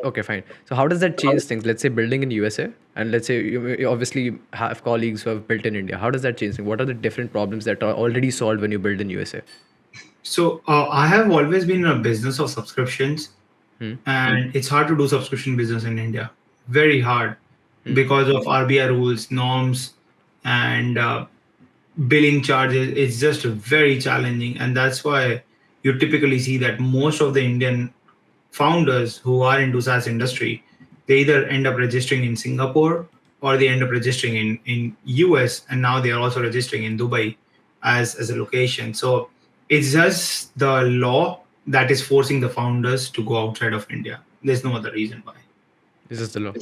okay, fine. So how does that change things? Let's say building in USA, and let's say you obviously have colleagues who have built in India. How does that change things? What are the different problems that are already solved when you build in USA? So I have always been in a business of subscriptions, and it's hard to do subscription business in India. Very hard, because of RBI rules, norms, and billing charges. It's just very challenging, and that's why you typically see that most of the Indian founders who are into SaaS industry, they either end up registering in Singapore, or they end up registering in US, and now they are also registering in Dubai as a location. So it's just the law that is forcing the founders to go outside of India. There's no other reason why. This is the law.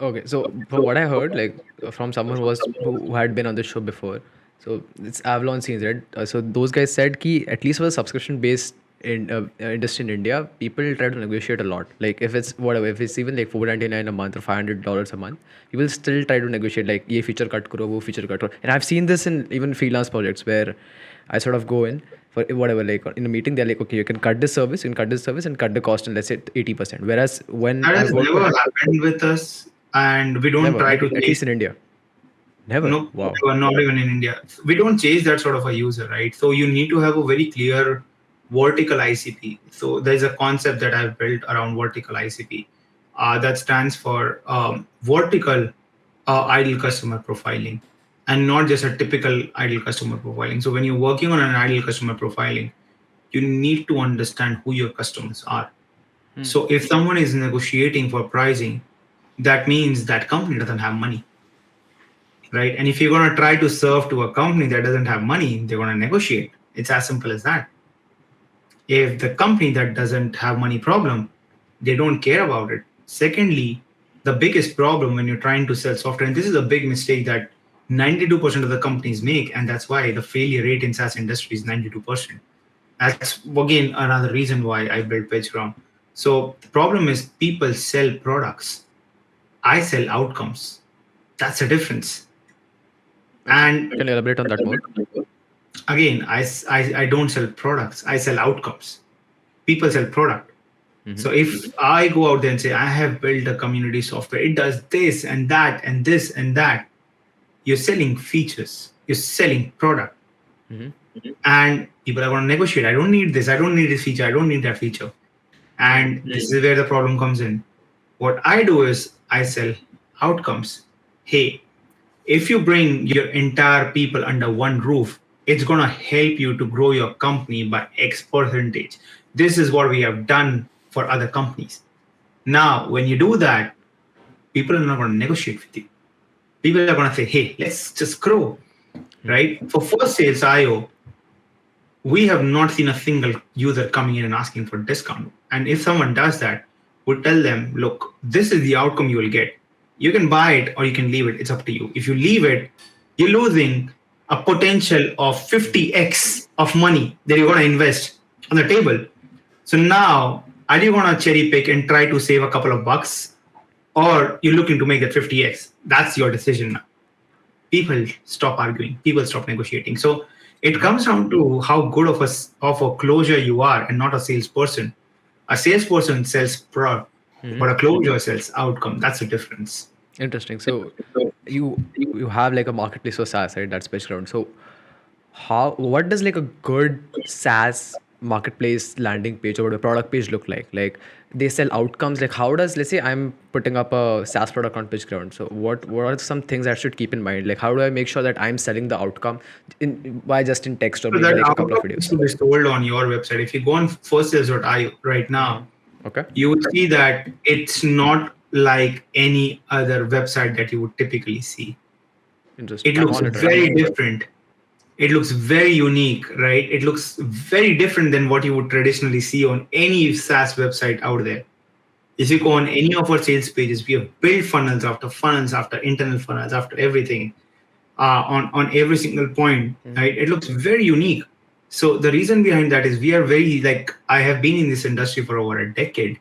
Okay, so from what I heard, like from someone who had been on the show before, so it's Avalon scenes, right? So those guys said कि at least for the subscription based in industry in India, people try to negotiate a lot. Like if it's whatever, if it's even like 499 a month or $500 a month, people still try to negotiate like ye feature cut karo, wo feature cut karo. And I've seen this in even freelance projects where I sort of go in for whatever, like in a meeting, they're like, okay, you can cut this service, you can cut this service and cut the cost in let's say 80%. Whereas when That I has work never for happened with us, and we don't never, try like to at least in India, never. no, Wow. not even in India. We don't chase that sort of a user, right? So you need to have a very clear vertical ICP. So there's a concept that I've built around vertical ICP that stands for vertical ideal customer profiling, and not just a typical ideal customer profiling. So when you're working on an ideal customer profiling, you need to understand who your customers are. So if someone is negotiating for pricing, that means that company doesn't have money, right? And if you're going to try to serve to a company that doesn't have money, they're going to negotiate. It's as simple as that. If the company that doesn't have money problem, they don't care about it. Secondly, the biggest problem when you're trying to sell software, and this is a big mistake that 92% of the companies make, and that's why the failure rate in SaaS industry is 92%. That's again another reason why I built PitchGround. So the problem is people sell products. I sell outcomes. That's the difference. And Can you elaborate on that more? again, I don't sell products. I sell outcomes. People sell product. So if I go out there and say, I have built a community software, it does this and that and this and that, you're selling features, you're selling product. And people are going to negotiate. I don't need this. I don't need this feature. I don't need that feature. And this is where the problem comes in. What I do is I sell outcomes. Hey, if you bring your entire people under one roof, it's going to help you to grow your company by X percentage. This is what we have done for other companies. Now, when you do that, people are not going to negotiate with you. People are going to say, hey, let's just grow, right? For first sales IO, we have not seen a single user coming in and asking for a discount. And if someone does that, we tell them, look, this is the outcome you will get. You can buy it or you can leave it. It's up to you. If you leave it, you're losing a potential of 50x of money that you're going to invest on the table. So now, are you going to cherry pick and try to save a couple of bucks, or you're looking to make that 50x? That's your decision now. People stop arguing. People stop negotiating. So it comes down to how good of a closure you are, and not a salesperson. A salesperson sells product, but a closure sells outcome. That's the difference. Interesting. So you have like a marketplace for SaaS, right? That's Pitchground. So what does like a good SaaS marketplace landing page or a product page look like? Like they sell outcomes. Like how does, let's say I'm putting up a SaaS product on Pitchground. So what are some things I should keep in mind? Like how do I make sure that I'm selling the outcome by just in text or So maybe that like a couple of outcome is videos? to be sold on your website. If you go on firstsales.io right now, Okay. you will see that it's not like any other website that you would typically see. Interesting. It I'm looks on it right very now. different. It looks very unique, right? It looks very different than what you would traditionally see on any SaaS website out there. If you go on any of our sales pages, we have built funnels after internal funnels, after everything, on every single point, right? It looks very unique. So the reason behind that is we are very, like, I have been in this industry for over a decade.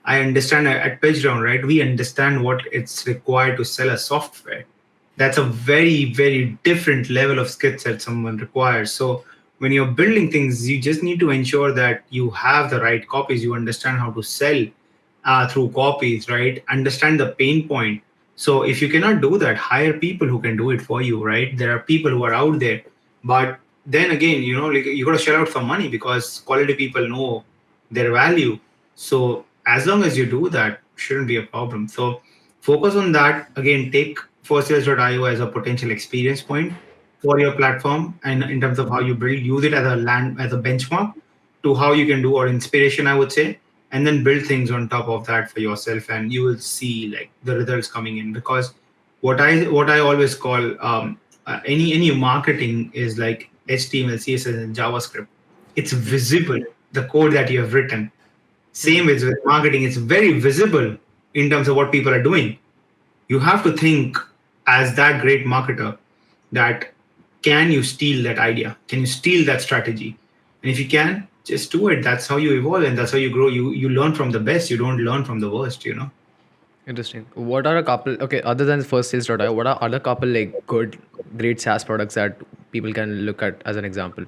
I understand at PitchGround, right? We understand what it's required to sell a software. That's a very, very different level of skill set someone requires. So when you're building things, you just need to ensure that you have the right copies. You understand how to sell through copies, right? Understand the pain point. So if you cannot do that, hire people who can do it for you, right? There are people who are out there, but then again, like, you got to shell out some money because quality people know their value. So as long as you do that, shouldn't be a problem. So focus on that. Again, take firstsales.io as a potential experience point for your platform, and in terms of how you build, use it as a benchmark to how you can do, or inspiration, I would say, and then build things on top of that for yourself, and you will see like the results coming in. Because what I always call any marketing is like HTML, CSS, and JavaScript. It's visible, the code that you have written. Same is with marketing. It's very visible in terms of what people are doing. You have to think as that great marketer that can you steal that idea? Can you steal that strategy? And if you can, just do it. That's how you evolve and that's how you grow. You learn from the best. You don't learn from the worst. Interesting. What are a couple, okay, other than first sales.io, what are other couple like good, great SaaS products that people can look at as an example?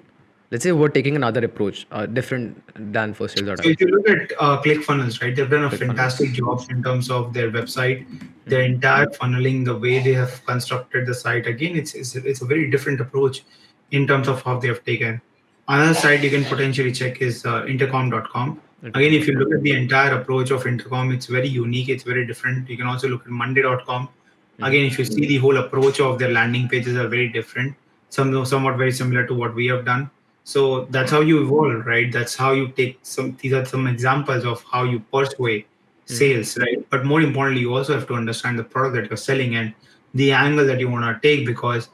Let's say we're taking another approach, different than first So sales.io. if you look at ClickFunnels, right, they've done a fantastic ClickFunnels. job in terms of their website, their entire funneling, the way they have constructed the site. Again, it's a very different approach in terms of how they have taken. Another site you can potentially check is intercom.com. Again, if you look at the entire approach of intercom, it's very unique, it's very different. You can also look at monday.com. Again, if you see the whole approach of their landing pages are very different, somewhat very similar to what we have done. So that's how you evolve, right? That's how you take some. These are some examples of how you persuade sales, right? But more importantly, you also have to understand the product that you're selling and the angle that you want to take, because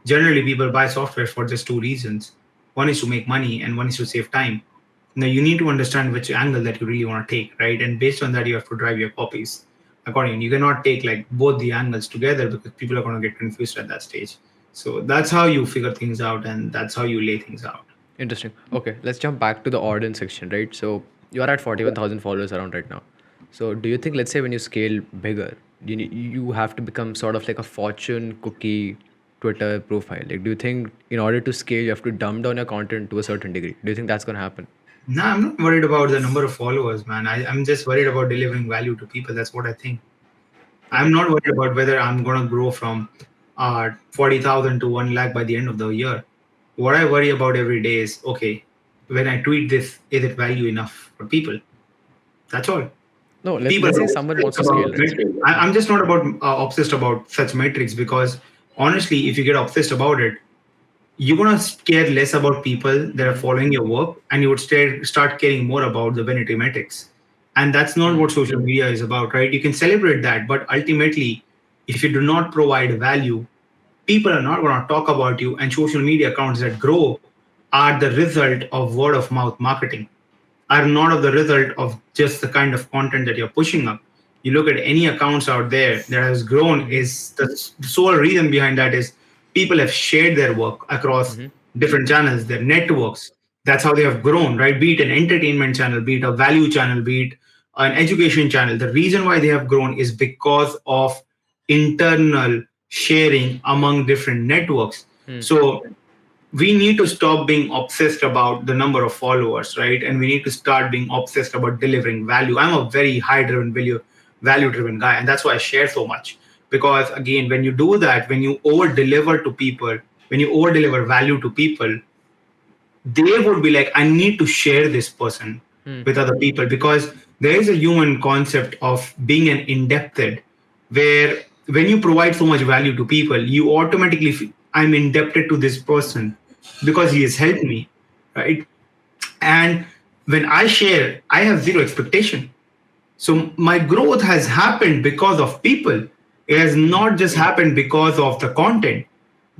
generally people buy software for just two reasons. One is to make money and one is to save time. Now you need to understand which angle that you really want to take, right? And based on that, you have to drive your copies accordingly. You cannot take like both the angles together because people are going to get confused at that stage. So that's how you figure things out and that's how you lay things out. Interesting. Okay, let's jump back to the audience section, right? So you are at 41,000 followers around right now. So do you think, let's say, when you scale bigger, you have to become sort of like a fortune cookie Twitter profile? Like, do you think in order to scale, you have to dumb down your content to a certain degree? Do you think that's going to happen? No, I'm not worried about the number of followers, man. I'm just worried about delivering value to people. That's what I think. I'm not worried about whether I'm going to grow from 40,000 to 1 lakh by the end of the year. What I worry about every day is, okay, when I tweet this, is it value enough for people? That's all. No, People let's are say someone wants to obsessed scale, about right? metrics. I'm just not about obsessed about such metrics, because honestly, if you get obsessed about it, you're gonna care less about people that are following your work, and you would start caring more about the vanity metrics. And that's not what social media is about, right? You can celebrate that, but ultimately, if you do not provide value, people are not gonna talk about you. And social media accounts that grow are the result of word of mouth marketing, are not of the result of just the kind of content that you're pushing up. You look at any accounts out there that has grown, is the sole reason behind that is people have shared their work across different channels, their networks. That's how they have grown, right? Be it an entertainment channel, be it a value channel, be it an education channel. The reason why they have grown is because of internal sharing among different networks. So we need to stop being obsessed about the number of followers, right? And we need to start being obsessed about delivering value. I'm a very high driven value driven guy, and that's why I share so much. Because again, when you do that, when you over deliver to people, when you over deliver value to people, they would be like, I need to share this person with other people, because there is a human concept of being an indebted, where when you provide so much value to people, you automatically feel, I'm indebted to this person because he has helped me, right? And when I share, I have zero expectation. So my growth has happened because of people. It has not just happened because of the content,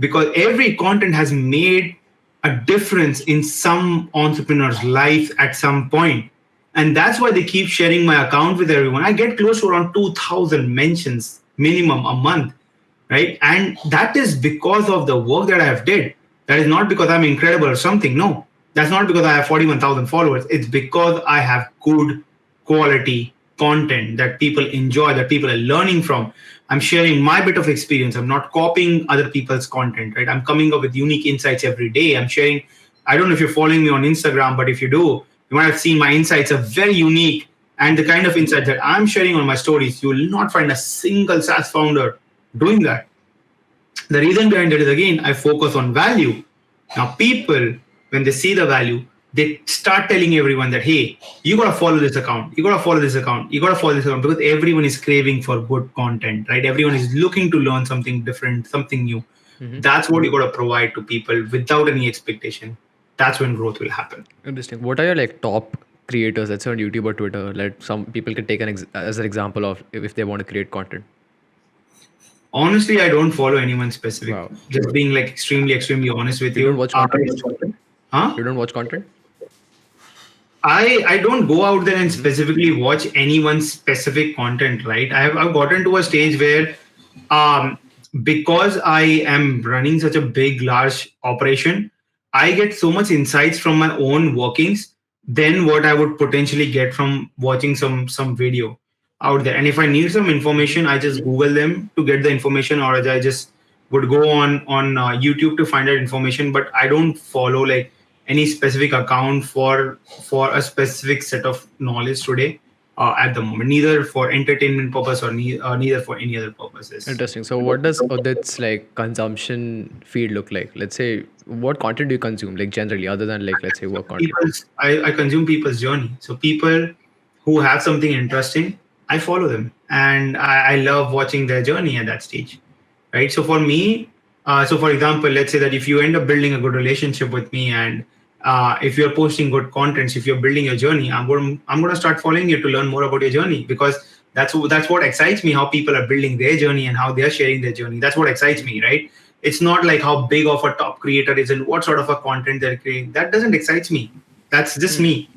because every content has made a difference in some entrepreneur's life at some point. And that's why they keep sharing my account with everyone. I get close to around 2,000 mentions minimum a month, right? And that is because of the work that I have did. That is not because I'm incredible or something. No, that's not because I have 41,000 followers. It's because I have good quality content that people enjoy, that people are learning from. I'm sharing my bit of experience. I'm not copying other people's content, right? I'm coming up with unique insights every day. I'm sharing. I don't know if you're following me on Instagram, but if you do, you might have seen my insights are very unique. And the kind of insights that I'm sharing on my stories, you will not find a single SaaS founder doing that. The reason behind it is, again, I focus on value. Now, people, when they see the value, they start telling everyone that, hey, you gotta follow this account, you gotta follow this account, you gotta follow this account, because everyone is craving for good content, right? Everyone is looking to learn something different, something new. That's what you gotta provide to people without any expectation. That's when growth will happen. Interesting. What are your like top creators, let's say on YouTube or Twitter, that some people can take as an example of if they want to create content? Honestly, I don't follow anyone specific. Wow. Just being like extremely honest with you. You don't watch content? Huh? You don't watch content? I don't go out there and specifically watch anyone's specific content, right? I've gotten to a stage where, um, because I am running such a big, large operation, I get so much insights from my own workings than what I would potentially get from watching some video out there. And if I need some information, I just Google them to get the information, or I just would go on YouTube to find out information. But I don't follow like any specific account for a specific set of knowledge today at the moment, neither for entertainment purpose or neither for any other purposes. Interesting. So what does Udit's like consumption feed look like? Let's say, what content do you consume, like generally, other than like, let's say, work content? I consume people's journey. So people who have something interesting, I follow them, and I love watching their journey at that stage, right? So for me, so for example, let's say that if you end up building a good relationship with me, and if you're posting good contents, if you're building your journey, I'm going to start following you to learn more about your journey, because that's what excites me. How people are building their journey and how they're sharing their journey. That's what excites me, right? It's not like how big of a top creator is and what sort of a content they're creating. That doesn't excite me. That's just me.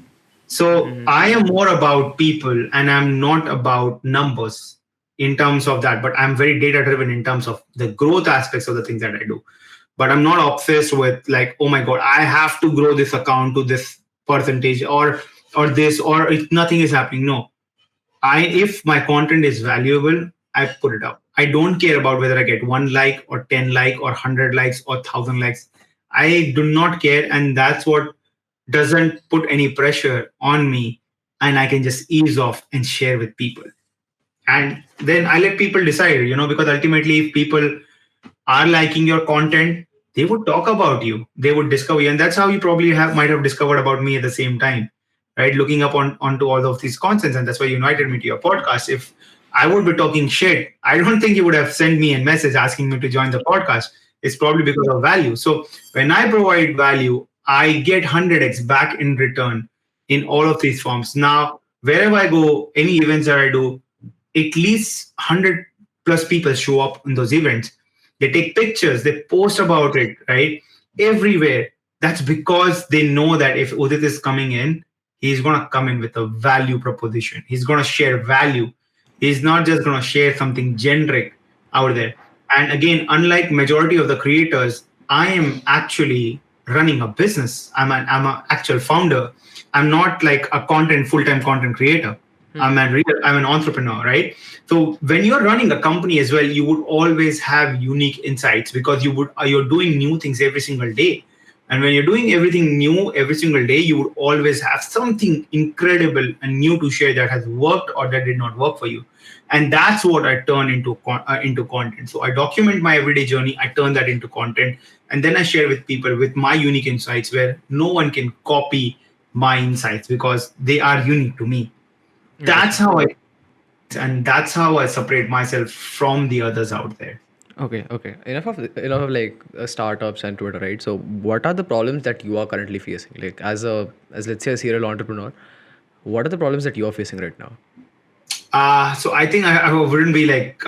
So I am more about people, and I'm not about numbers in terms of that, but I'm very data driven in terms of the growth aspects of the things that I do. But I'm not obsessed with like, oh my God, I have to grow this account to this percentage, or this, or if nothing is happening. No, if my content is valuable, I put it up. I don't care about whether I get 1 like or 10 like or 100 likes or 1,000 likes. I do not care, and that's what doesn't put any pressure on me, and I can just ease off and share with people. And then I let people decide, because ultimately, if people are liking your content, they would talk about you, they would discover you, and that's how you probably might have discovered about me at the same time, right? Looking up onto all of these contents, and that's why you invited me to your podcast. If I would be talking shit, I don't think you would have sent me a message asking me to join the podcast. It's probably because of value. So when I provide value, I get 100x back in return in all of these forms. Now, wherever I go, any events that I do, at least 100 plus people show up in those events. They take pictures, they post about it, right? Everywhere. That's because they know that if Udit is coming in, he's going to come in with a value proposition. He's going to share value. He's not just going to share something generic out there. And again, unlike majority of the creators, I am actually running a business. I'm an actual founder. I'm not like a full-time content creator. I'm an entrepreneur, right? So when you're running a company as well, you would always have unique insights, because you're doing new things every single day. And when you're doing everything new every single day, you would always have something incredible and new to share that has worked or that did not work for you. And that's what I turn into content. So I document my everyday journey, I turn that into content, and then I share with people with my unique insights, where no one can copy my insights because they are unique to me. That's how I separate myself from the others out there. Okay. Enough of like startups and Twitter, right? So what are the problems that you are currently facing? Like as let's say a serial entrepreneur, what are the problems that you are facing right now? So I think I wouldn't be like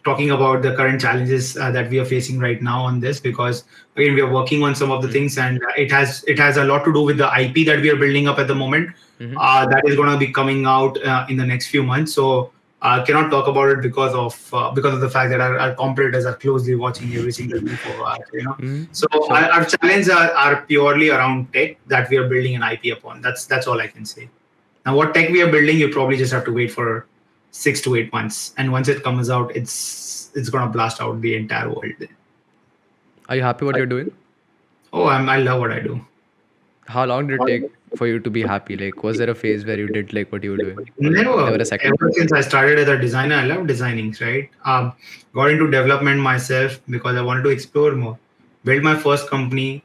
talking about the current challenges that we are facing right now on this, because again, we are working on some of the things, and it has a lot to do with the IP that we are building up at the moment. That is going to be coming out in the next few months. So I cannot talk about it because of the fact that our competitors are closely watching every single move for us. So Sure. our challenges are purely around tech that we are building an IP upon. That's all I can say. Now, what tech we are building, you probably just have to wait for 6 to 8 months, and once it comes out, it's gonna blast out the entire world. Are you happy what you're doing? I love what I do. How long did it take for you to be happy? Like, was there a phase where you did like what you were doing? Or Never. never a second? Ever since I started as a designer, I love designing, right? Got into development myself because I wanted to explore more. Built my first company,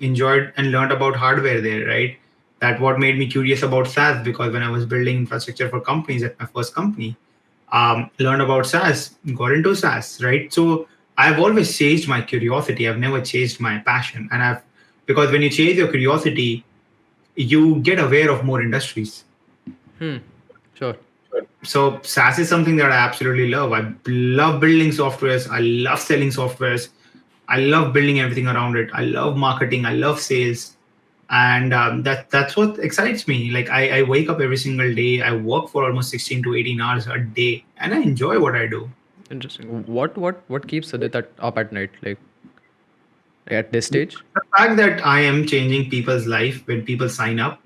enjoyed and learned about hardware there, right? That what made me curious about SaaS, because when I was building infrastructure for companies at my first company, learned about SaaS, got into SaaS, right? So I've always chased my curiosity. I've never chased my passion, because when you chase your curiosity, you get aware of more industries. Sure. So SaaS is something that I absolutely love. I love building softwares. I love selling softwares. I love building everything around it. I love marketing. I love sales, and that's what excites me. Like I wake up every single day. I work for almost 16 to 18 hours a day, and I enjoy what I do. Interesting. What keeps Udit up at night? Like at this stage? The fact that I am changing people's life when people sign up,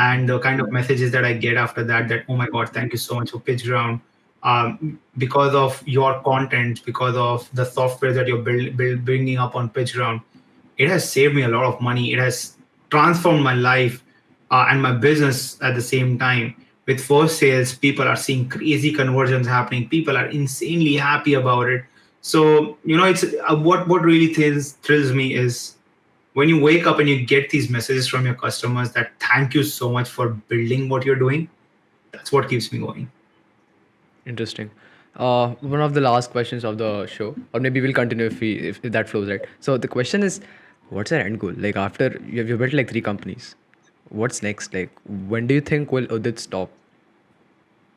and the kind of messages that I get after that, that oh my god, thank you so much for Pitchground. Because of your content, because of the software that you're bringing up on Pitchground, it has saved me a lot of money. It has transformed my life and my business at the same time. With first sales, people are seeing crazy conversions happening. People are insanely happy about it. So it's what really thrills me is when you wake up and you get these messages from your customers that thank you so much for building what you're doing. That's what keeps me going. Interesting. One of the last questions of the show, or maybe we'll continue if that flows, right. So the question is, what's our end goal? Like after you've built like 3 companies, what's next? Like when do you think will Udit stop?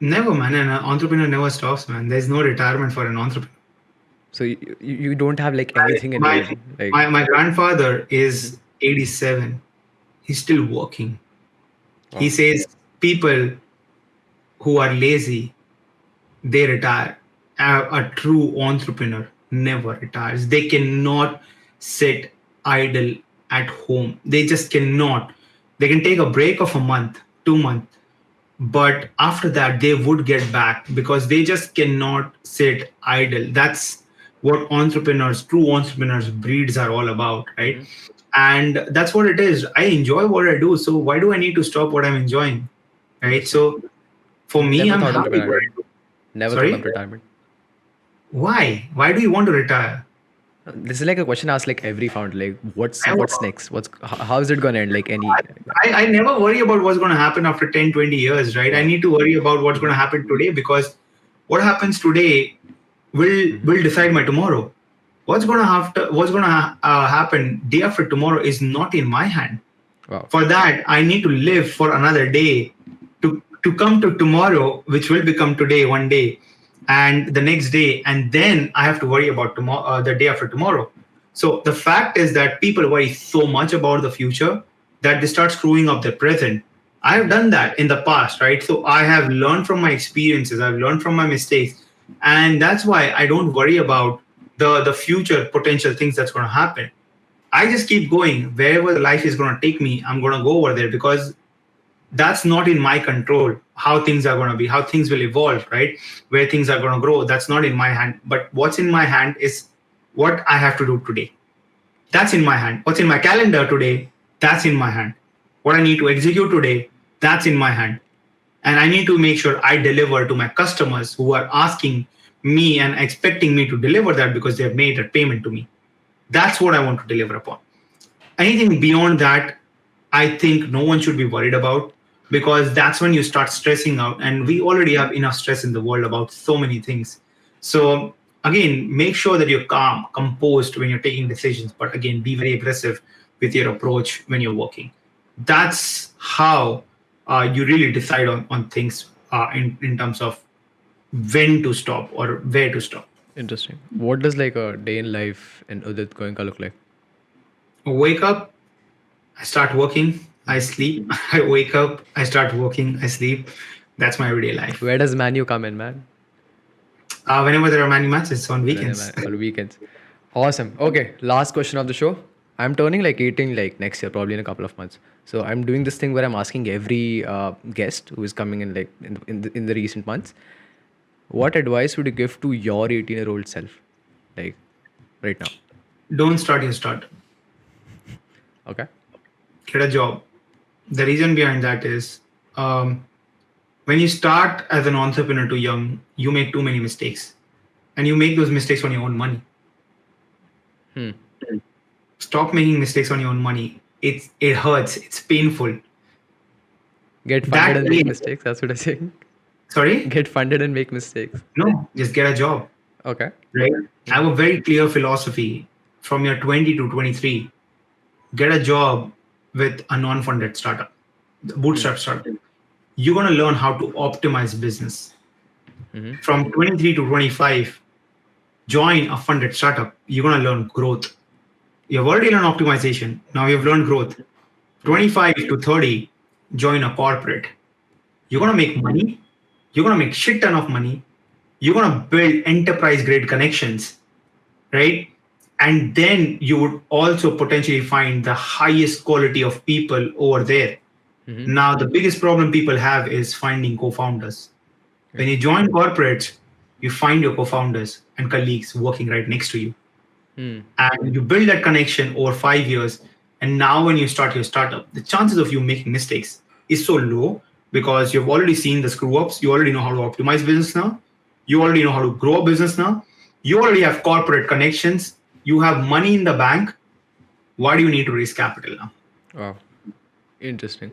Never, man. An entrepreneur never stops, man. There's no retirement for an entrepreneur. So you don't have like anything in my, mind, like my grandfather is 87. He's still working. He says people who are lazy, they retire. A true entrepreneur never retires. They cannot sit idle at home. They just cannot. They can take a break of a month, 2 months, but after that they would get back because they just cannot sit idle. That's what true entrepreneurs breeds are all about, right? And that's what it is. I enjoy what I do, so why do I need to stop what I'm enjoying, right? So for me, never I'm thought of happy. retirement. Never Sorry? thought of retirement. Why do you want to retire? This is like a question asked like every founder. Like what's next? How is it gonna end? Like any I never worry about what's going to happen after 10, 20 years, right? I need to worry about what's going to happen today, because what happens today will decide my tomorrow. What's going to happen day after tomorrow is not in my hand. Wow. For that, I need to live for another day to come to tomorrow, which will become today one day, and the next day, and then I have to worry about tomorrow, the day after tomorrow. So the fact is that people worry so much about the future that they start screwing up their present. I have done that in the past, right? So I have learned from my experiences, I've learned from my mistakes, and that's why I don't worry about the future potential things that's going to happen. I just keep going. Wherever life is going to take me, I'm going to go over there, because that's not in my control how things are going to be, how things will evolve, right? Where things are going to grow, that's not in my hand. But what's in my hand is what I have to do today. That's in my hand. What's in my calendar today, that's in my hand. What I need to execute today, that's in my hand. And I need to make sure I deliver to my customers who are asking me and expecting me to deliver that because they have made a payment to me. That's what I want to deliver upon. Anything beyond that, I think no one should be worried about, because that's when you start stressing out. And we already have enough stress in the world about so many things. So again, make sure that you're calm, composed when you're taking decisions. But again, be very aggressive with your approach when you're working. That's how you really decide on things in terms of when to stop or where to stop. Interesting. What does like a day in life in Udit Goenka look like? Wake up, I start working, I sleep. I wake up, I start working, I sleep. That's my everyday life. Where does Manu come in, man? Whenever there are many matches on weekends. On weekends. Awesome. Okay, last question of the show. I'm turning like 18 like next year, probably in a couple of months. So I'm doing this thing where I'm asking every guest who is coming in like in the recent months, what advice would you give to your 18-year-old self, like right now? Don't start your startup. Okay. Get a job. The reason behind that is when you start as an entrepreneur too young, you make too many mistakes, and you make those mistakes on your own money. Stop making mistakes on your own money. It hurts. It's painful. Get funded and make mistakes. That's what I'm saying. Sorry? Get funded and make mistakes. No, just get a job. Okay. Right? I have a very clear philosophy from your 20 to 23. Get a job with a non-funded startup, bootstrap startup. You're going to learn how to optimize business. From 23 to 25, join a funded startup. You're going to learn growth. You've already learned optimization. Now you've learned growth. 25 to 30, join a corporate. You're going to make money. You're going to make shit ton of money. You're going to build enterprise grade connections, right? And then you would also potentially find the highest quality of people over there. Now, the biggest problem people have is finding co-founders. When you join corporates, you find your co-founders and colleagues working right next to you. And you build that connection over 5 years. And now when you start your startup, the chances of you making mistakes is so low because you've already seen the screw ups. You already know how to optimize business now. You already know how to grow a business now. You already have corporate connections. You have money in the bank. Why do you need to raise capital now? Wow. Interesting.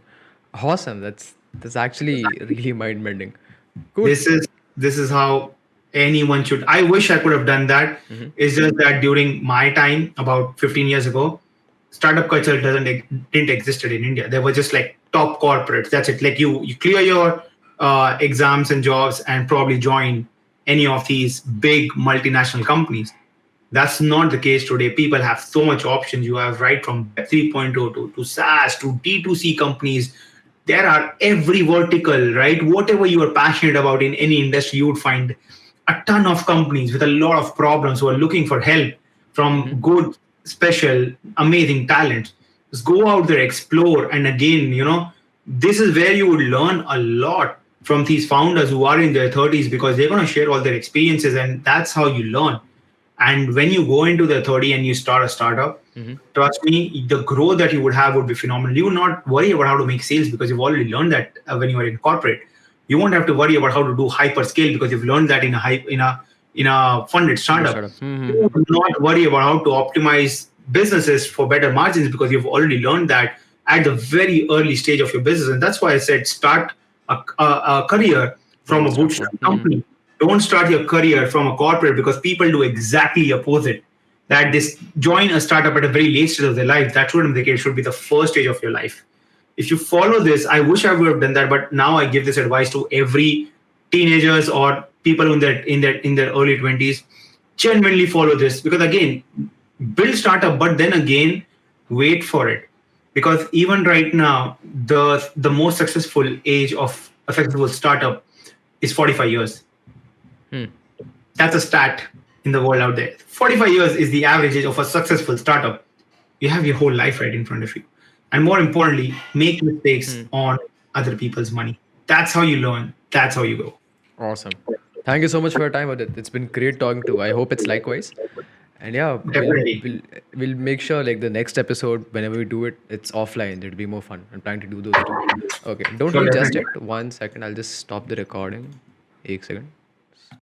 Awesome. That's actually really mind bending. Cool. This is how anyone should. I wish I could have done that. It's just that during my time, about 15 years ago, startup culture didn't existed in India. There were just like top corporates. That's it. Like you clear your exams and jobs and probably join any of these big multinational companies. That's not the case today. People have so much options. You have right from Web 3.0 to SaaS to D2C companies. There are every vertical, right? Whatever you are passionate about in any industry, you would find a ton of companies with a lot of problems who are looking for help from good, special, amazing talent. Just go out there, explore. And again, this is where you would learn a lot from these founders who are in their 30s because they're going to share all their experiences and that's how you learn. And when you go into the 30 and you start a startup, trust me, the growth that you would have would be phenomenal. You will not worry about how to make sales because you've already learned that when you are in corporate. You won't have to worry about how to do hyper scale because you've learned that in a funded startup. You will not worry about how to optimize businesses for better margins because you've already learned that at the very early stage of your business. And that's why I said start a career from a bootstrap company. Don't start your career from a corporate because people do exactly opposite. That this join a startup at a very late stage of their life. That shouldn't be the case. It should be the first stage of your life. If you follow this, I wish I would have done that, but now I give this advice to every teenagers or people in their early 20s. Genuinely follow this because again, build startup, but then again, wait for it. Because even right now, the most successful age of a successful startup is 45 years. That's a stat in the world out there. 45 years is the average age of a successful startup. You have your whole life right in front of you. And more importantly, make mistakes on other people's money. That's how you learn. That's how you grow. Awesome. Thank you so much for your time, Udit. It's been great talking to you. I hope it's likewise. And yeah, we'll make sure like the next episode, whenever we do it, it's offline. It'll be more fun. I'm trying to do those too. Okay. Don't Sure, leave just definitely. yet. 1 second. I'll just stop the recording. 1 second.